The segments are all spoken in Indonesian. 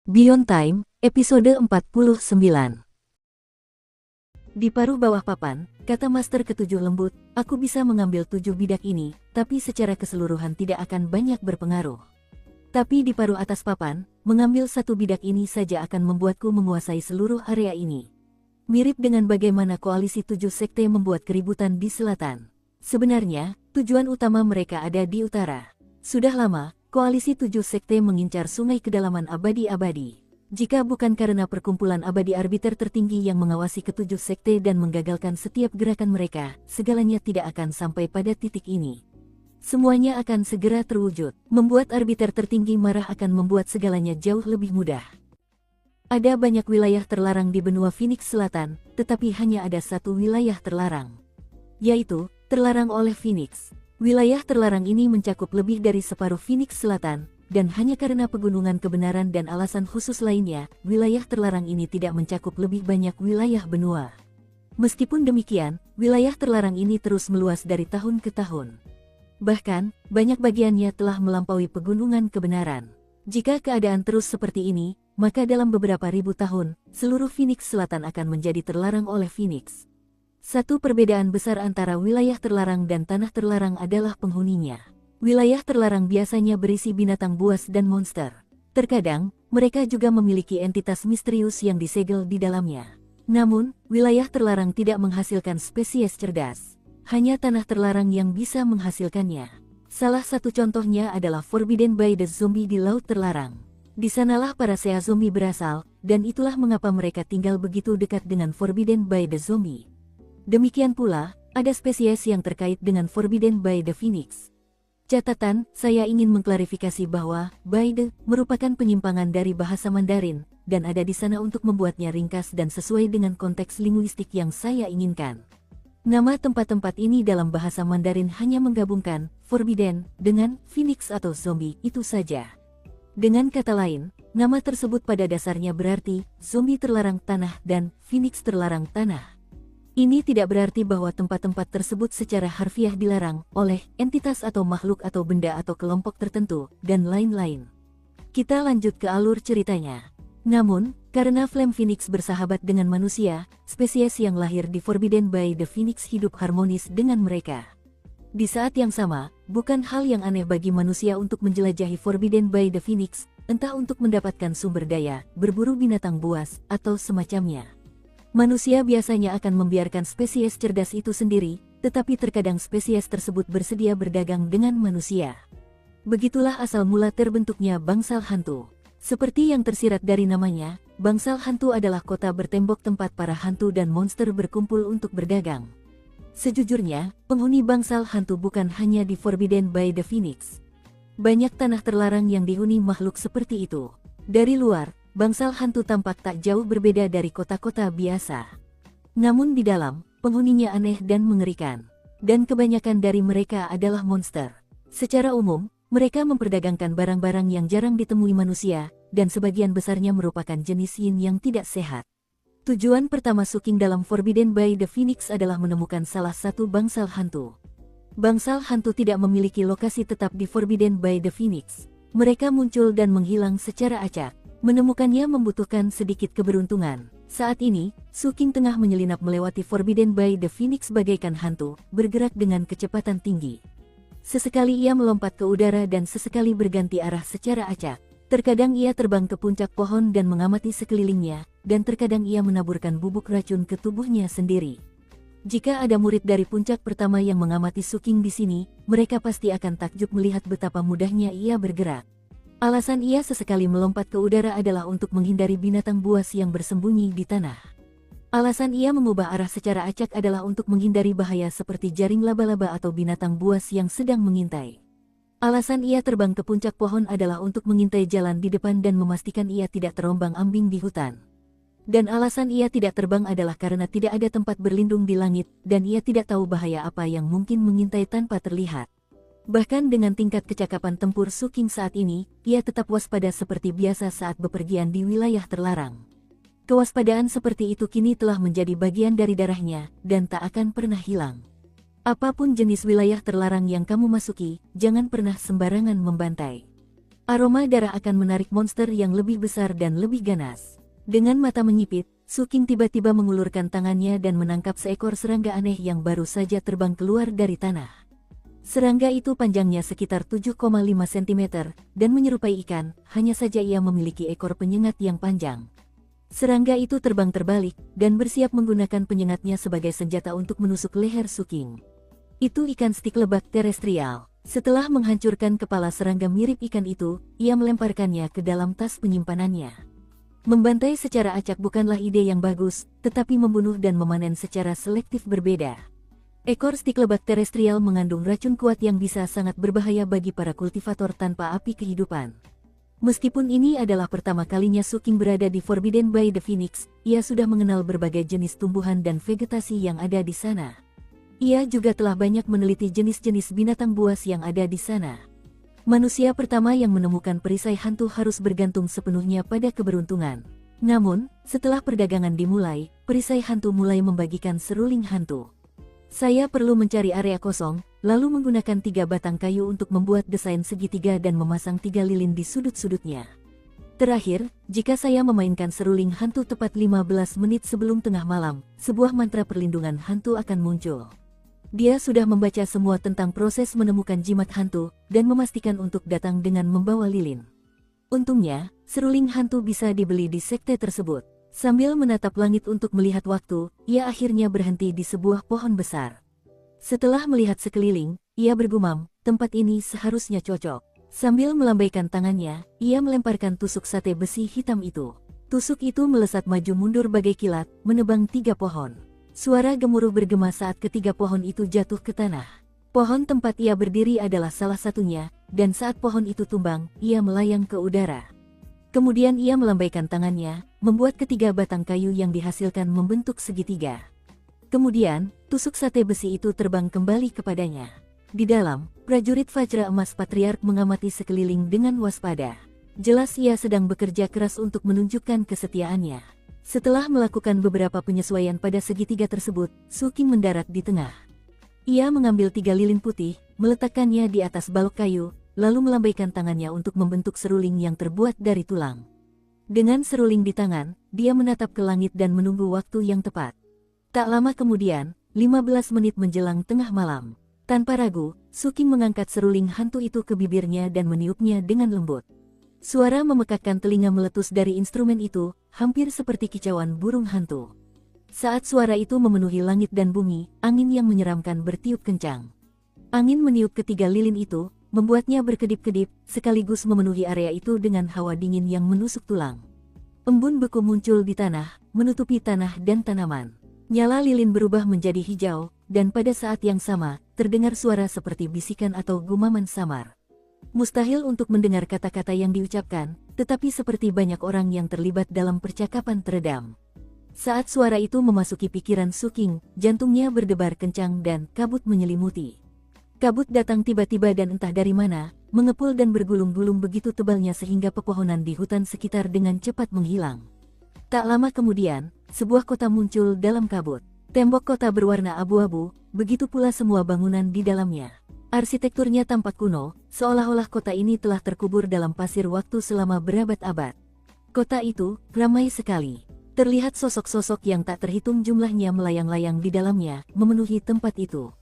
Beyond Time, episode 49. Di paruh bawah papan, kata Master Ketujuh lembut, aku bisa mengambil 7 bidak ini, tapi secara keseluruhan tidak akan banyak berpengaruh. Tapi di paruh atas papan, mengambil 1 bidak ini saja akan membuatku menguasai seluruh area ini. Mirip dengan bagaimana koalisi 7 sekte membuat keributan di selatan. Sebenarnya, tujuan utama mereka ada di utara. Sudah lama, koalisi 7 sekte mengincar sungai kedalaman abadi-abadi. Jika bukan karena perkumpulan abadi arbiter tertinggi yang mengawasi ketujuh sekte dan menggagalkan setiap gerakan mereka, segalanya tidak akan sampai pada titik ini. Semuanya akan segera terwujud. Membuat arbiter tertinggi marah akan membuat segalanya jauh lebih mudah. Ada banyak wilayah terlarang di benua Phoenix Selatan, tetapi hanya ada satu wilayah terlarang, yaitu terlarang oleh Phoenix. Wilayah terlarang ini mencakup lebih dari separuh Phoenix Selatan, dan hanya karena pegunungan kebenaran dan alasan khusus lainnya, wilayah terlarang ini tidak mencakup lebih banyak wilayah benua. Meskipun demikian, wilayah terlarang ini terus meluas dari tahun ke tahun. Bahkan, banyak bagiannya telah melampaui pegunungan kebenaran. Jika keadaan terus seperti ini, maka dalam beberapa ribu tahun, seluruh Phoenix Selatan akan menjadi terlarang oleh Phoenix. Satu perbedaan besar antara wilayah terlarang dan tanah terlarang adalah penghuninya. Wilayah terlarang biasanya berisi binatang buas dan monster. Terkadang, mereka juga memiliki entitas misterius yang disegel di dalamnya. Namun, wilayah terlarang tidak menghasilkan spesies cerdas. Hanya tanah terlarang yang bisa menghasilkannya. Salah satu contohnya adalah Forbidden by the Zombie di Laut Terlarang. Di sanalah para sea zombie berasal, dan itulah mengapa mereka tinggal begitu dekat dengan Forbidden by the Zombie. Demikian pula, ada spesies yang terkait dengan Forbidden by the Phoenix. Catatan, saya ingin mengklarifikasi bahwa by the merupakan penyimpangan dari bahasa Mandarin, dan ada di sana untuk membuatnya ringkas dan sesuai dengan konteks linguistik yang saya inginkan. Nama tempat-tempat ini dalam bahasa Mandarin hanya menggabungkan Forbidden dengan Phoenix atau zombie, itu saja. Dengan kata lain, nama tersebut pada dasarnya berarti zombie terlarang tanah dan Phoenix terlarang tanah. Ini tidak berarti bahwa tempat-tempat tersebut secara harfiah dilarang oleh entitas atau makhluk atau benda atau kelompok tertentu, dan lain-lain. Kita lanjut ke alur ceritanya. Namun, karena Flame Phoenix bersahabat dengan manusia, spesies yang lahir di Forbidden by the Phoenix hidup harmonis dengan mereka. Di saat yang sama, bukan hal yang aneh bagi manusia untuk menjelajahi Forbidden by the Phoenix, entah untuk mendapatkan sumber daya, berburu binatang buas, atau semacamnya. Manusia biasanya akan membiarkan spesies cerdas itu sendiri, tetapi terkadang spesies tersebut bersedia berdagang dengan manusia. Begitulah asal mula terbentuknya bangsal hantu. Seperti yang tersirat dari namanya, bangsal hantu adalah kota bertembok tempat para hantu dan monster berkumpul untuk berdagang. Sejujurnya, penghuni bangsal hantu bukan hanya di Forbidden by the Phoenix. Banyak tanah terlarang yang dihuni makhluk seperti itu. Dari luar, bangsal hantu tampak tak jauh berbeda dari kota-kota biasa. Namun di dalam, penghuninya aneh dan mengerikan. Dan kebanyakan dari mereka adalah monster. Secara umum, mereka memperdagangkan barang-barang yang jarang ditemui manusia, dan sebagian besarnya merupakan jenis yin yang tidak sehat. Tujuan pertama Suking dalam Forbidden by the Phoenix adalah menemukan salah satu bangsal hantu. Bangsal hantu tidak memiliki lokasi tetap di Forbidden by the Phoenix. Mereka muncul dan menghilang secara acak. Menemukannya membutuhkan sedikit keberuntungan. Saat ini, Suking tengah menyelinap melewati Forbidden by the Phoenix bagaikan hantu, bergerak dengan kecepatan tinggi. Sesekali ia melompat ke udara dan sesekali berganti arah secara acak. Terkadang ia terbang ke puncak pohon dan mengamati sekelilingnya, dan terkadang ia menaburkan bubuk racun ke tubuhnya sendiri. Jika ada murid dari puncak pertama yang mengamati Suking di sini, mereka pasti akan takjub melihat betapa mudahnya ia bergerak. Alasan ia sesekali melompat ke udara adalah untuk menghindari binatang buas yang bersembunyi di tanah. Alasan ia mengubah arah secara acak adalah untuk menghindari bahaya seperti jaring laba-laba atau binatang buas yang sedang mengintai. Alasan ia terbang ke puncak pohon adalah untuk mengintai jalan di depan dan memastikan ia tidak terombang-ambing di hutan. Dan alasan ia tidak terbang adalah karena tidak ada tempat berlindung di langit, dan ia tidak tahu bahaya apa yang mungkin mengintai tanpa terlihat. Bahkan dengan tingkat kecakapan tempur Suking saat ini, ia tetap waspada seperti biasa saat bepergian di wilayah terlarang. Kewaspadaan seperti itu kini telah menjadi bagian dari darahnya, dan tak akan pernah hilang. Apapun jenis wilayah terlarang yang kamu masuki, jangan pernah sembarangan membantai. Aroma darah akan menarik monster yang lebih besar dan lebih ganas. Dengan mata menyipit, Su King tiba-tiba mengulurkan tangannya dan menangkap seekor serangga aneh yang baru saja terbang keluar dari tanah. Serangga itu panjangnya sekitar 7,5 cm dan menyerupai ikan, hanya saja ia memiliki ekor penyengat yang panjang. Serangga itu terbang terbalik dan bersiap menggunakan penyengatnya sebagai senjata untuk menusuk leher Su King. Itu ikan stik lebak terestrial. Setelah menghancurkan kepala serangga mirip ikan itu, ia melemparkannya ke dalam tas penyimpanannya. Membantai secara acak bukanlah ide yang bagus, tetapi membunuh dan memanen secara selektif berbeda. Ekor stik lebak terestrial mengandung racun kuat yang bisa sangat berbahaya bagi para kultivator tanpa api kehidupan. Meskipun ini adalah pertama kalinya Su King berada di Forbidden by the Phoenix, ia sudah mengenal berbagai jenis tumbuhan dan vegetasi yang ada di sana. Ia juga telah banyak meneliti jenis-jenis binatang buas yang ada di sana. Manusia pertama yang menemukan perisai hantu harus bergantung sepenuhnya pada keberuntungan. Namun, setelah perdagangan dimulai, perisai hantu mulai membagikan seruling hantu. Saya perlu mencari area kosong, lalu menggunakan 3 batang kayu untuk membuat desain segitiga dan memasang 3 lilin di sudut-sudutnya. Terakhir, jika saya memainkan seruling hantu tepat 15 menit sebelum tengah malam, sebuah mantra perlindungan hantu akan muncul. Dia sudah membaca semua tentang proses menemukan jimat hantu, dan memastikan untuk datang dengan membawa lilin. Untungnya, seruling hantu bisa dibeli di sekte tersebut. Sambil menatap langit untuk melihat waktu, ia akhirnya berhenti di sebuah pohon besar. Setelah melihat sekeliling, ia bergumam, tempat ini seharusnya cocok. Sambil melambaikan tangannya, ia melemparkan tusuk sate besi hitam itu. Tusuk itu melesat maju mundur bagai kilat, menebang 3 pohon. Suara gemuruh bergema saat ketiga pohon itu jatuh ke tanah. Pohon tempat ia berdiri adalah salah satunya, dan saat pohon itu tumbang, ia melayang ke udara. Kemudian ia melambaikan tangannya, membuat ketiga batang kayu yang dihasilkan membentuk segitiga. Kemudian, tusuk sate besi itu terbang kembali kepadanya. Di dalam, prajurit Vajra Emas Patriark mengamati sekeliling dengan waspada. Jelas ia sedang bekerja keras untuk menunjukkan kesetiaannya. Setelah melakukan beberapa penyesuaian pada segitiga tersebut, Su King mendarat di tengah. Ia mengambil 3 lilin putih, meletakkannya di atas balok kayu, lalu melambaikan tangannya untuk membentuk seruling yang terbuat dari tulang. Dengan seruling di tangan, dia menatap ke langit dan menunggu waktu yang tepat. Tak lama kemudian, 15 menit menjelang tengah malam. Tanpa ragu, Su King mengangkat seruling hantu itu ke bibirnya dan meniupnya dengan lembut. Suara memekakkan telinga meletus dari instrumen itu, hampir seperti kicauan burung hantu. Saat suara itu memenuhi langit dan bumi, angin yang menyeramkan bertiup kencang. Angin meniup ketiga lilin itu, membuatnya berkedip-kedip, sekaligus memenuhi area itu dengan hawa dingin yang menusuk tulang. Embun beku muncul di tanah, menutupi tanah dan tanaman. Nyala lilin berubah menjadi hijau, dan pada saat yang sama, terdengar suara seperti bisikan atau gumaman samar. Mustahil untuk mendengar kata-kata yang diucapkan, tetapi seperti banyak orang yang terlibat dalam percakapan teredam. Saat suara itu memasuki pikiran Su King, jantungnya berdebar kencang dan kabut menyelimuti. Kabut datang tiba-tiba dan entah dari mana, mengepul dan bergulung-gulung begitu tebalnya sehingga pepohonan di hutan sekitar dengan cepat menghilang. Tak lama kemudian, sebuah kota muncul dalam kabut. Tembok kota berwarna abu-abu, begitu pula semua bangunan di dalamnya. Arsitekturnya tampak kuno, seolah-olah kota ini telah terkubur dalam pasir waktu selama berabad-abad. Kota itu ramai sekali. Terlihat sosok-sosok yang tak terhitung jumlahnya melayang-layang di dalamnya, memenuhi tempat itu.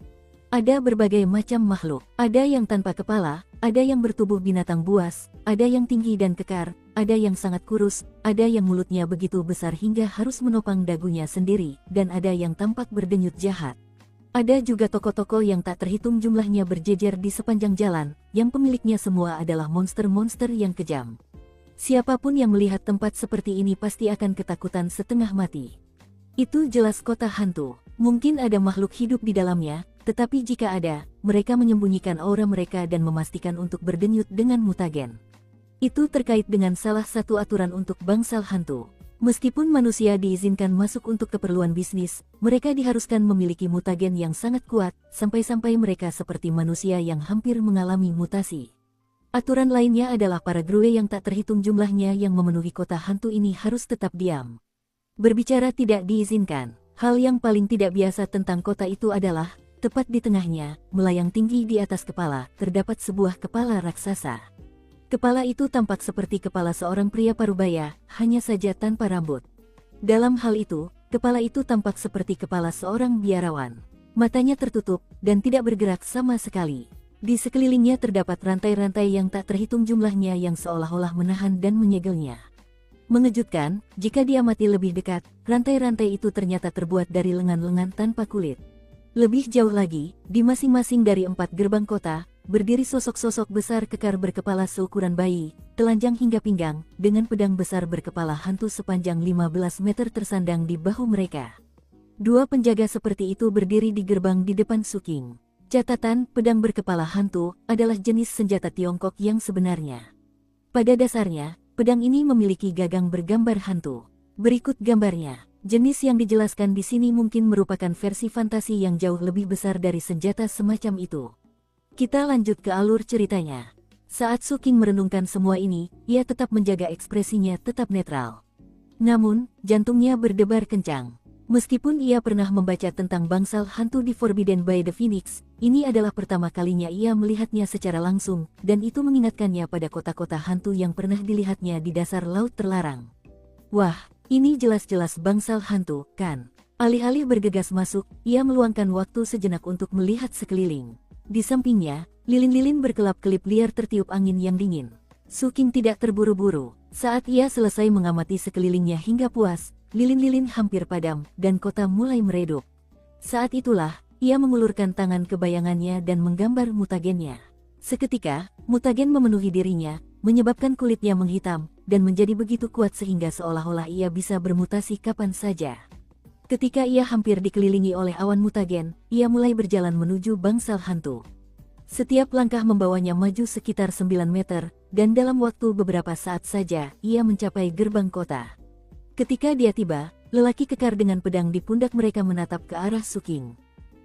Ada berbagai macam makhluk, ada yang tanpa kepala, ada yang bertubuh binatang buas, ada yang tinggi dan kekar, ada yang sangat kurus, ada yang mulutnya begitu besar hingga harus menopang dagunya sendiri, dan ada yang tampak berdenyut jahat. Ada juga toko-toko yang tak terhitung jumlahnya berjejer di sepanjang jalan, yang pemiliknya semua adalah monster-monster yang kejam. Siapapun yang melihat tempat seperti ini pasti akan ketakutan setengah mati. Itu jelas kota hantu. Mungkin ada makhluk hidup di dalamnya, tetapi jika ada, mereka menyembunyikan aura mereka dan memastikan untuk berdenyut dengan mutagen. Itu terkait dengan salah satu aturan untuk bangsal hantu. Meskipun manusia diizinkan masuk untuk keperluan bisnis, mereka diharuskan memiliki mutagen yang sangat kuat, sampai-sampai mereka seperti manusia yang hampir mengalami mutasi. Aturan lainnya adalah para grue yang tak terhitung jumlahnya yang memenuhi kota hantu ini harus tetap diam. Berbicara tidak diizinkan. Hal yang paling tidak biasa tentang kota itu adalah, tepat di tengahnya, melayang tinggi di atas kepala, terdapat sebuah kepala raksasa. Kepala itu tampak seperti kepala seorang pria parubaya, hanya saja tanpa rambut. Dalam hal itu, kepala itu tampak seperti kepala seorang biarawan. Matanya tertutup, dan tidak bergerak sama sekali. Di sekelilingnya terdapat rantai-rantai yang tak terhitung jumlahnya yang seolah-olah menahan dan menyegelnya. Mengejutkan, jika diamati lebih dekat, rantai-rantai itu ternyata terbuat dari lengan-lengan tanpa kulit. Lebih jauh lagi, di masing-masing dari 4 gerbang kota, berdiri sosok-sosok besar kekar berkepala seukuran bayi, telanjang hingga pinggang, dengan pedang besar berkepala hantu sepanjang 15 meter tersandang di bahu mereka. 2 penjaga seperti itu berdiri di gerbang di depan Suking. Catatan, pedang berkepala hantu adalah jenis senjata Tiongkok yang sebenarnya. Pada dasarnya, pedang ini memiliki gagang bergambar hantu. Berikut gambarnya. Jenis yang dijelaskan di sini mungkin merupakan versi fantasi yang jauh lebih besar dari senjata semacam itu. Kita lanjut ke alur ceritanya. Saat Suking merenungkan semua ini, ia tetap menjaga ekspresinya tetap netral. Namun, jantungnya berdebar kencang. Meskipun ia pernah membaca tentang bangsal hantu di Forbidden by the Phoenix, ini adalah pertama kalinya ia melihatnya secara langsung, dan itu mengingatkannya pada kota-kota hantu yang pernah dilihatnya di dasar laut terlarang. Wah, ini jelas-jelas bangsal hantu, kan? Alih-alih bergegas masuk, ia meluangkan waktu sejenak untuk melihat sekeliling. Di sampingnya, lilin-lilin berkelap-kelip liar tertiup angin yang dingin. Suking tidak terburu-buru. Saat ia selesai mengamati sekelilingnya hingga puas, lilin-lilin hampir padam, dan kota mulai meredup. Saat itulah, ia mengulurkan tangan ke bayangannya dan menggambar mutagennya. Seketika, mutagen memenuhi dirinya, menyebabkan kulitnya menghitam, dan menjadi begitu kuat sehingga seolah-olah ia bisa bermutasi kapan saja. Ketika ia hampir dikelilingi oleh awan mutagen, ia mulai berjalan menuju bangsal hantu. Setiap langkah membawanya maju sekitar 9 meter, dan dalam waktu beberapa saat saja, ia mencapai gerbang kota. Ketika dia tiba, lelaki kekar dengan pedang di pundak mereka menatap ke arah Suking.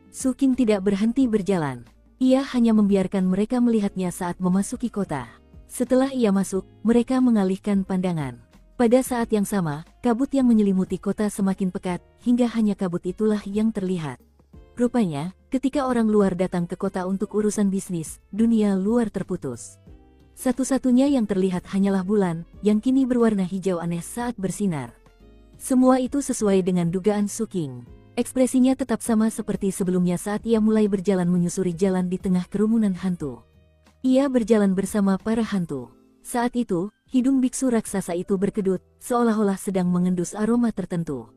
Suking tidak berhenti berjalan. Ia hanya membiarkan mereka melihatnya saat memasuki kota. Setelah ia masuk, mereka mengalihkan pandangan. Pada saat yang sama, kabut yang menyelimuti kota semakin pekat, hingga hanya kabut itulah yang terlihat. Rupanya, ketika orang luar datang ke kota untuk urusan bisnis, dunia luar terputus. Satu-satunya yang terlihat hanyalah bulan, yang kini berwarna hijau aneh saat bersinar. Semua itu sesuai dengan dugaan Suking. Ekspresinya tetap sama seperti sebelumnya saat ia mulai berjalan menyusuri jalan di tengah kerumunan hantu. Ia berjalan bersama para hantu. Saat itu, hidung biksu raksasa itu berkedut, seolah-olah sedang mengendus aroma tertentu.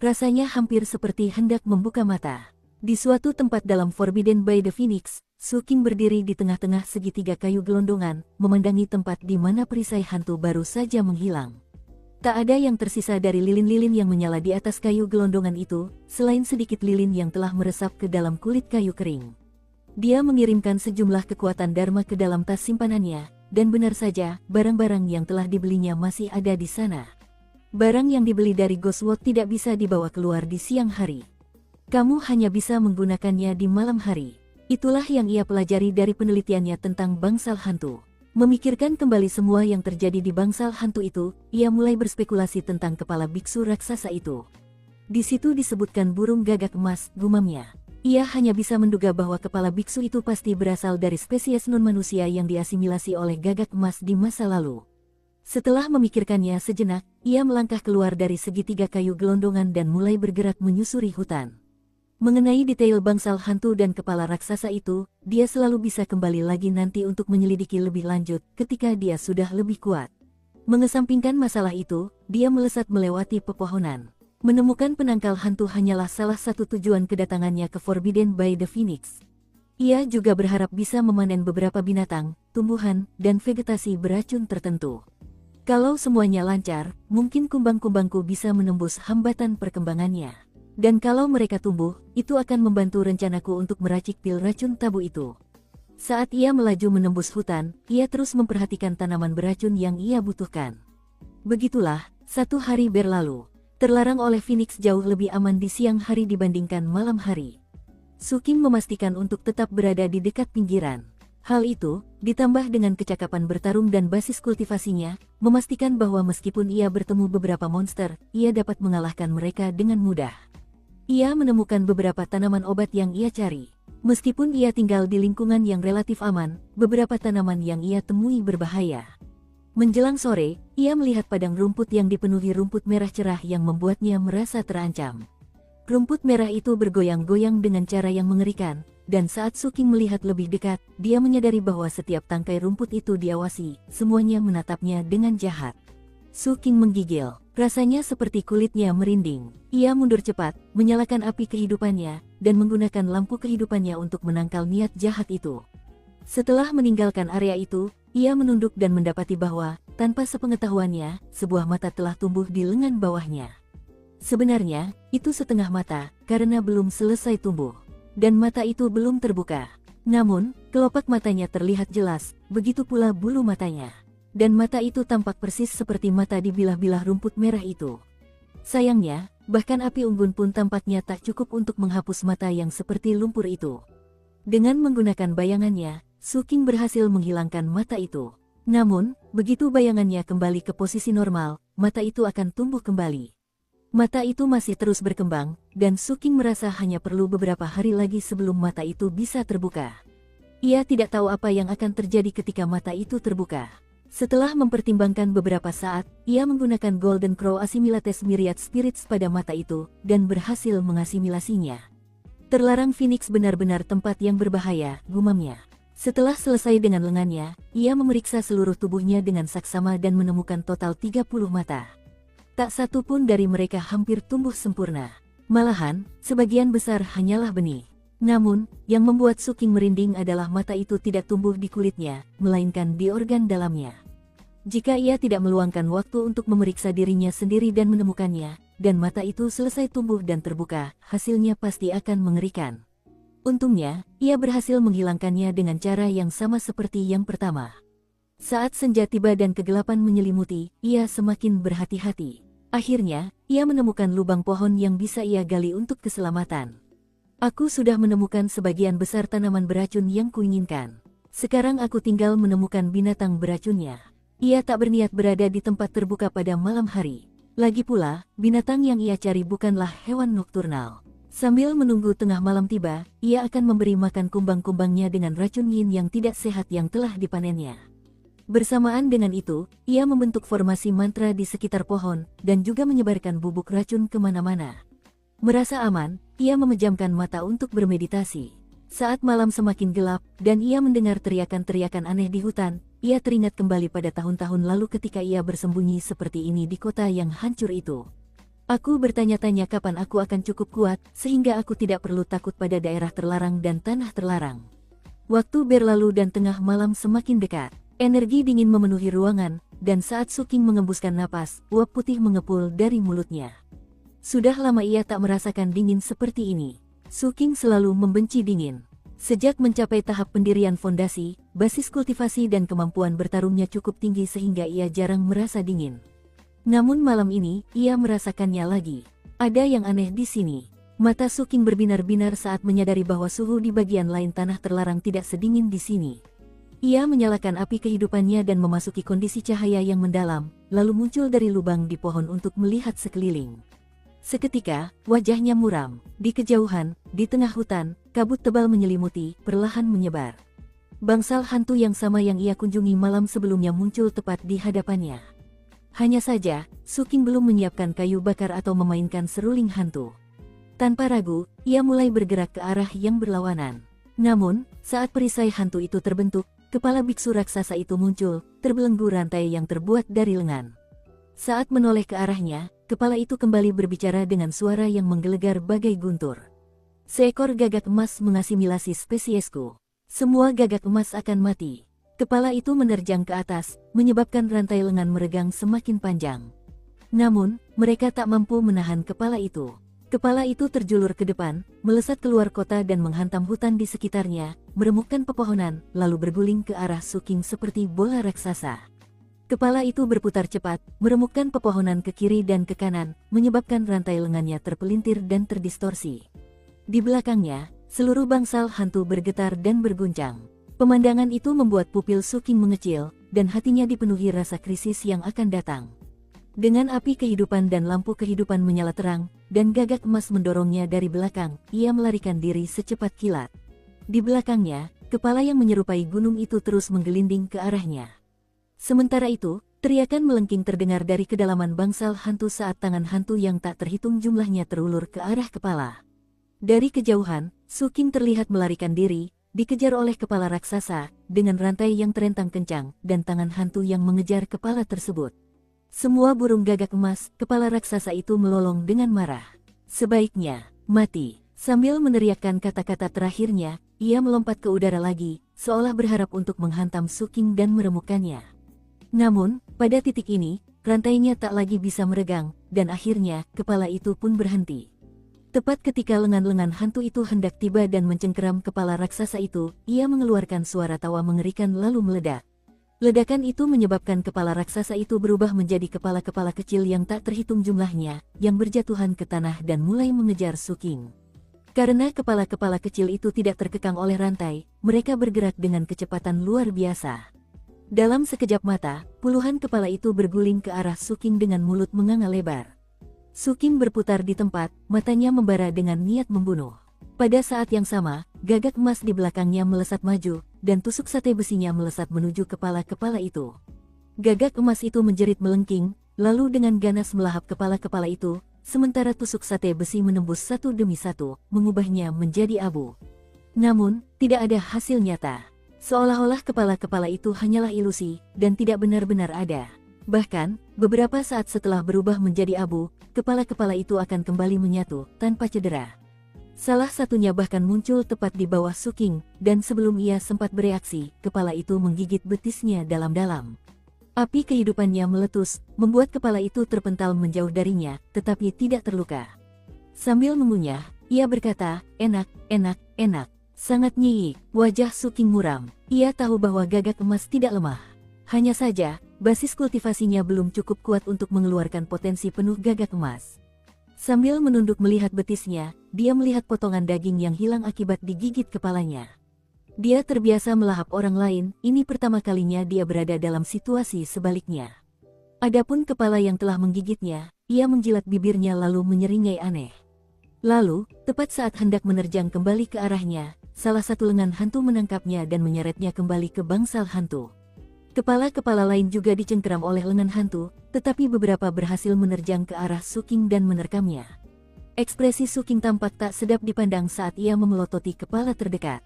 Rasanya hampir seperti hendak membuka mata. Di suatu tempat dalam Forbidden by the Phoenix, Suking berdiri di tengah-tengah segitiga kayu gelondongan, memandangi tempat di mana perisai hantu baru saja menghilang. Tak ada yang tersisa dari lilin-lilin yang menyala di atas kayu gelondongan itu, selain sedikit lilin yang telah meresap ke dalam kulit kayu kering. Dia mengirimkan sejumlah kekuatan Dharma ke dalam tas simpanannya, dan benar saja, barang-barang yang telah dibelinya masih ada di sana. Barang yang dibeli dari Ghostwood tidak bisa dibawa keluar di siang hari. Kamu hanya bisa menggunakannya di malam hari. Itulah yang ia pelajari dari penelitiannya tentang bangsal hantu. Memikirkan kembali semua yang terjadi di bangsal hantu itu, ia mulai berspekulasi tentang kepala biksu raksasa itu. Di situ disebutkan burung gagak emas, gumamnya. Ia hanya bisa menduga bahwa kepala biksu itu pasti berasal dari spesies non-manusia yang diasimilasi oleh gagak emas di masa lalu. Setelah memikirkannya sejenak, ia melangkah keluar dari segitiga kayu gelondongan dan mulai bergerak menyusuri hutan. Mengenai detail bangsal hantu dan kepala raksasa itu, dia selalu bisa kembali lagi nanti untuk menyelidiki lebih lanjut ketika dia sudah lebih kuat. Mengesampingkan masalah itu, dia melesat melewati pepohonan. Menemukan penangkal hantu hanyalah salah satu tujuan kedatangannya ke Forbidden by the Phoenix. Ia juga berharap bisa memanen beberapa binatang, tumbuhan, dan vegetasi beracun tertentu. Kalau semuanya lancar, mungkin kumbang-kumbangku bisa menembus hambatan perkembangannya. Dan kalau mereka tumbuh, itu akan membantu rencanaku untuk meracik pil racun tabu itu. Saat ia melaju menembus hutan, ia terus memperhatikan tanaman beracun yang ia butuhkan. Begitulah, satu hari berlalu. Terlarang oleh Phoenix jauh lebih aman di siang hari dibandingkan malam hari. Suking memastikan untuk tetap berada di dekat pinggiran. Hal itu, ditambah dengan kecakapan bertarung dan basis kultivasinya, memastikan bahwa meskipun ia bertemu beberapa monster, ia dapat mengalahkan mereka dengan mudah. Ia menemukan beberapa tanaman obat yang ia cari. Meskipun ia tinggal di lingkungan yang relatif aman, beberapa tanaman yang ia temui berbahaya. Menjelang sore, ia melihat padang rumput yang dipenuhi rumput merah cerah yang membuatnya merasa terancam. Rumput merah itu bergoyang-goyang dengan cara yang mengerikan, dan saat Suking melihat lebih dekat, dia menyadari bahwa setiap tangkai rumput itu diawasi, semuanya menatapnya dengan jahat. Suking menggigil, rasanya seperti kulitnya merinding. Ia mundur cepat, menyalakan api kehidupannya, dan menggunakan lampu kehidupannya untuk menangkal niat jahat itu. Setelah meninggalkan area itu, ia menunduk dan mendapati bahwa, tanpa sepengetahuannya, sebuah mata telah tumbuh di lengan bawahnya. Sebenarnya, itu setengah mata, karena belum selesai tumbuh. Dan mata itu belum terbuka. Namun, kelopak matanya terlihat jelas, begitu pula bulu matanya. Dan mata itu tampak persis seperti mata di bilah-bilah rumput merah itu. Sayangnya, bahkan api unggun pun tampaknya tak cukup untuk menghapus mata yang seperti lumpur itu. Dengan menggunakan bayangannya, Suking berhasil menghilangkan mata itu. Namun, begitu bayangannya kembali ke posisi normal, mata itu akan tumbuh kembali. Mata itu masih terus berkembang, dan Suking merasa hanya perlu beberapa hari lagi sebelum mata itu bisa terbuka. Ia tidak tahu apa yang akan terjadi ketika mata itu terbuka. Setelah mempertimbangkan beberapa saat, ia menggunakan Golden Crow Assimilates Myriad Spirits pada mata itu, dan berhasil mengasimilasinya. Terlarang Phoenix benar-benar tempat yang berbahaya, gumamnya. Setelah selesai dengan lengannya, ia memeriksa seluruh tubuhnya dengan saksama dan menemukan total 30 mata. Tak satu pun dari mereka hampir tumbuh sempurna. Malahan, sebagian besar hanyalah benih. Namun, yang membuat Suking merinding adalah mata itu tidak tumbuh di kulitnya, melainkan di organ dalamnya. Jika ia tidak meluangkan waktu untuk memeriksa dirinya sendiri dan menemukannya, dan mata itu selesai tumbuh dan terbuka, hasilnya pasti akan mengerikan. Untungnya, ia berhasil menghilangkannya dengan cara yang sama seperti yang pertama. Saat senja tiba dan kegelapan menyelimuti, ia semakin berhati-hati. Akhirnya, ia menemukan lubang pohon yang bisa ia gali untuk keselamatan. Aku sudah menemukan sebagian besar tanaman beracun yang kuinginkan. Sekarang aku tinggal menemukan binatang beracunnya. Ia tak berniat berada di tempat terbuka pada malam hari. Lagi pula, binatang yang ia cari bukanlah hewan nokturnal. Sambil menunggu tengah malam tiba, ia akan memberi makan kumbang-kumbangnya dengan racun yin yang tidak sehat yang telah dipanennya. Bersamaan dengan itu, ia membentuk formasi mantra di sekitar pohon, dan juga menyebarkan bubuk racun kemana-mana. Merasa aman, ia memejamkan mata untuk bermeditasi. Saat malam semakin gelap, dan ia mendengar teriakan-teriakan aneh di hutan, ia teringat kembali pada tahun-tahun lalu ketika ia bersembunyi seperti ini di kota yang hancur itu. Aku bertanya-tanya kapan aku akan cukup kuat, sehingga aku tidak perlu takut pada daerah terlarang dan tanah terlarang. Waktu berlalu dan tengah malam semakin dekat. Energi dingin memenuhi ruangan, dan saat Suking mengembuskan napas, uap putih mengepul dari mulutnya. Sudah lama ia tak merasakan dingin seperti ini. Suking selalu membenci dingin. Sejak mencapai tahap pendirian fondasi, basis kultivasi dan kemampuan bertarungnya cukup tinggi sehingga ia jarang merasa dingin. Namun malam ini, ia merasakannya lagi. Ada yang aneh di sini. Mata Suking berbinar-binar saat menyadari bahwa suhu di bagian lain tanah terlarang tidak sedingin di sini. Ia menyalakan api kehidupannya dan memasuki kondisi cahaya yang mendalam, lalu muncul dari lubang di pohon untuk melihat sekeliling. Seketika, wajahnya muram. Di kejauhan, di tengah hutan, kabut tebal menyelimuti, perlahan menyebar. Bangsal hantu yang sama yang ia kunjungi malam sebelumnya muncul tepat di hadapannya. Hanya saja, Suking belum menyiapkan kayu bakar atau memainkan seruling hantu. Tanpa ragu, ia mulai bergerak ke arah yang berlawanan. Namun, saat perisai hantu itu terbentuk, kepala biksu raksasa itu muncul, terbelenggu rantai yang terbuat dari lengan. Saat menoleh ke arahnya, kepala itu kembali berbicara dengan suara yang menggelegar bagai guntur. Seekor gagak emas mengasimilasi spesiesku. Semua gagak emas akan mati. Kepala itu menerjang ke atas, menyebabkan rantai lengan meregang semakin panjang. Namun, mereka tak mampu menahan kepala itu. Kepala itu terjulur ke depan, melesat keluar kota dan menghantam hutan di sekitarnya, meremukkan pepohonan, lalu berguling ke arah Suking seperti bola raksasa. Kepala itu berputar cepat, meremukkan pepohonan ke kiri dan ke kanan, menyebabkan rantai lengannya terpelintir dan terdistorsi. Di belakangnya, seluruh bangsal hantu bergetar dan berguncang. Pemandangan itu membuat pupil Suking mengecil, dan hatinya dipenuhi rasa krisis yang akan datang. Dengan api kehidupan dan lampu kehidupan menyala terang, dan gagak emas mendorongnya dari belakang. Ia melarikan diri secepat kilat. Di belakangnya, kepala yang menyerupai gunung itu terus menggelinding ke arahnya. Sementara itu, teriakan melengking terdengar dari kedalaman bangsal hantu saat tangan hantu yang tak terhitung jumlahnya terulur ke arah kepala. Dari kejauhan, Su King terlihat melarikan diri, dikejar oleh kepala raksasa, dengan rantai yang terentang kencang, dan tangan hantu yang mengejar kepala tersebut. Semua burung gagak emas, kepala raksasa itu melolong dengan marah. Sebaiknya, mati. Sambil meneriakkan kata-kata terakhirnya, ia melompat ke udara lagi, seolah berharap untuk menghantam Su King dan meremukkannya. Namun, pada titik ini, rantainya tak lagi bisa meregang, dan akhirnya, kepala itu pun berhenti. Tepat ketika lengan-lengan hantu itu hendak tiba dan mencengkeram kepala raksasa itu, ia mengeluarkan suara tawa mengerikan lalu meledak. Ledakan itu menyebabkan kepala raksasa itu berubah menjadi kepala-kepala kecil yang tak terhitung jumlahnya, yang berjatuhan ke tanah dan mulai mengejar Su King. Karena kepala-kepala kecil itu tidak terkekang oleh rantai, mereka bergerak dengan kecepatan luar biasa. Dalam sekejap mata, puluhan kepala itu berguling ke arah Su King dengan mulut menganga lebar. Su King berputar di tempat, matanya membara dengan niat membunuh. Pada saat yang sama, gagak emas di belakangnya melesat maju, dan tusuk sate besinya melesat menuju kepala-kepala itu. Gagak emas itu menjerit melengking, lalu dengan ganas melahap kepala-kepala itu, sementara tusuk sate besi menembus satu demi satu, mengubahnya menjadi abu. Namun, tidak ada hasil nyata. Seolah-olah kepala-kepala itu hanyalah ilusi, dan tidak benar-benar ada. Bahkan, beberapa saat setelah berubah menjadi abu, kepala-kepala itu akan kembali menyatu, tanpa cedera. Salah satunya bahkan muncul tepat di bawah Su King, dan sebelum ia sempat bereaksi, kepala itu menggigit betisnya dalam-dalam. Api kehidupannya meletus, membuat kepala itu terpental menjauh darinya, tetapi tidak terluka. Sambil mengunyah, ia berkata, enak, enak, enak. Sangat nyiyik, wajah Su King muram. Ia tahu bahwa gagak emas tidak lemah. Hanya saja, basis kultivasinya belum cukup kuat untuk mengeluarkan potensi penuh gagak emas. Sambil menunduk melihat betisnya, dia melihat potongan daging yang hilang akibat digigit kepalanya. Dia terbiasa melahap orang lain, ini pertama kalinya dia berada dalam situasi sebaliknya. Adapun kepala yang telah menggigitnya, ia menjilat bibirnya lalu menyeringai aneh. Lalu, tepat saat hendak menerjang kembali ke arahnya, salah satu lengan hantu menangkapnya dan menyeretnya kembali ke bangsal hantu. Kepala-kepala lain juga dicengkeram oleh lengan hantu, tetapi beberapa berhasil menerjang ke arah Su King dan menerkamnya. Ekspresi Su King tampak tak sedap dipandang saat ia memelototi kepala terdekat.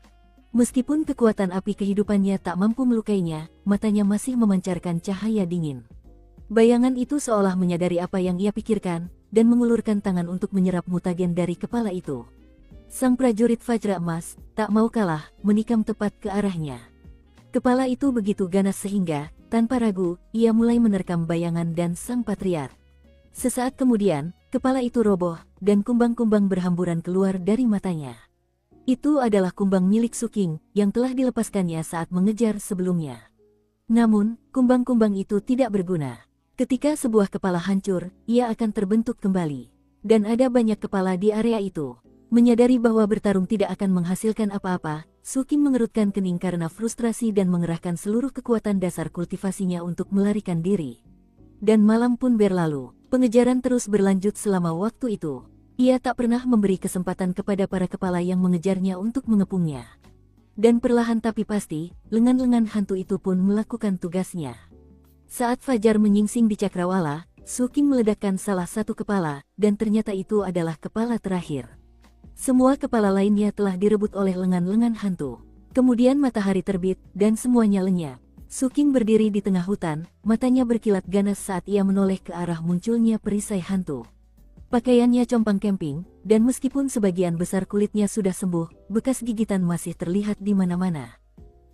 Meskipun kekuatan api kehidupannya tak mampu melukainya, matanya masih memancarkan cahaya dingin. Bayangan itu seolah menyadari apa yang ia pikirkan, dan mengulurkan tangan untuk menyerap mutagen dari kepala itu. Sang prajurit Vajra Emas, tak mau kalah, menikam tepat ke arahnya. Kepala itu begitu ganas sehingga, tanpa ragu, ia mulai menerkam bayangan dan sang patriark. Sesaat kemudian, kepala itu roboh, dan kumbang-kumbang berhamburan keluar dari matanya. Itu adalah kumbang milik Su King, yang telah dilepaskannya saat mengejar sebelumnya. Namun, kumbang-kumbang itu tidak berguna. Ketika sebuah kepala hancur, ia akan terbentuk kembali. Dan ada banyak kepala di area itu. Menyadari bahwa bertarung tidak akan menghasilkan apa-apa, Su King mengerutkan kening karena frustrasi dan mengerahkan seluruh kekuatan dasar kultivasinya untuk melarikan diri. Dan malam pun berlalu, pengejaran terus berlanjut selama waktu itu. Ia tak pernah memberi kesempatan kepada para kepala yang mengejarnya untuk mengepungnya. Dan perlahan tapi pasti, lengan-lengan hantu itu pun melakukan tugasnya. Saat fajar menyingsing di cakrawala, Su King meledakkan salah satu kepala, dan ternyata itu adalah kepala terakhir. Semua kepala lainnya telah direbut oleh lengan-lengan hantu. Kemudian matahari terbit, dan semuanya lenyap. Su King berdiri di tengah hutan, matanya berkilat ganas saat ia menoleh ke arah munculnya perisai hantu. Pakaiannya compang camping, dan meskipun sebagian besar kulitnya sudah sembuh, bekas gigitan masih terlihat di mana-mana.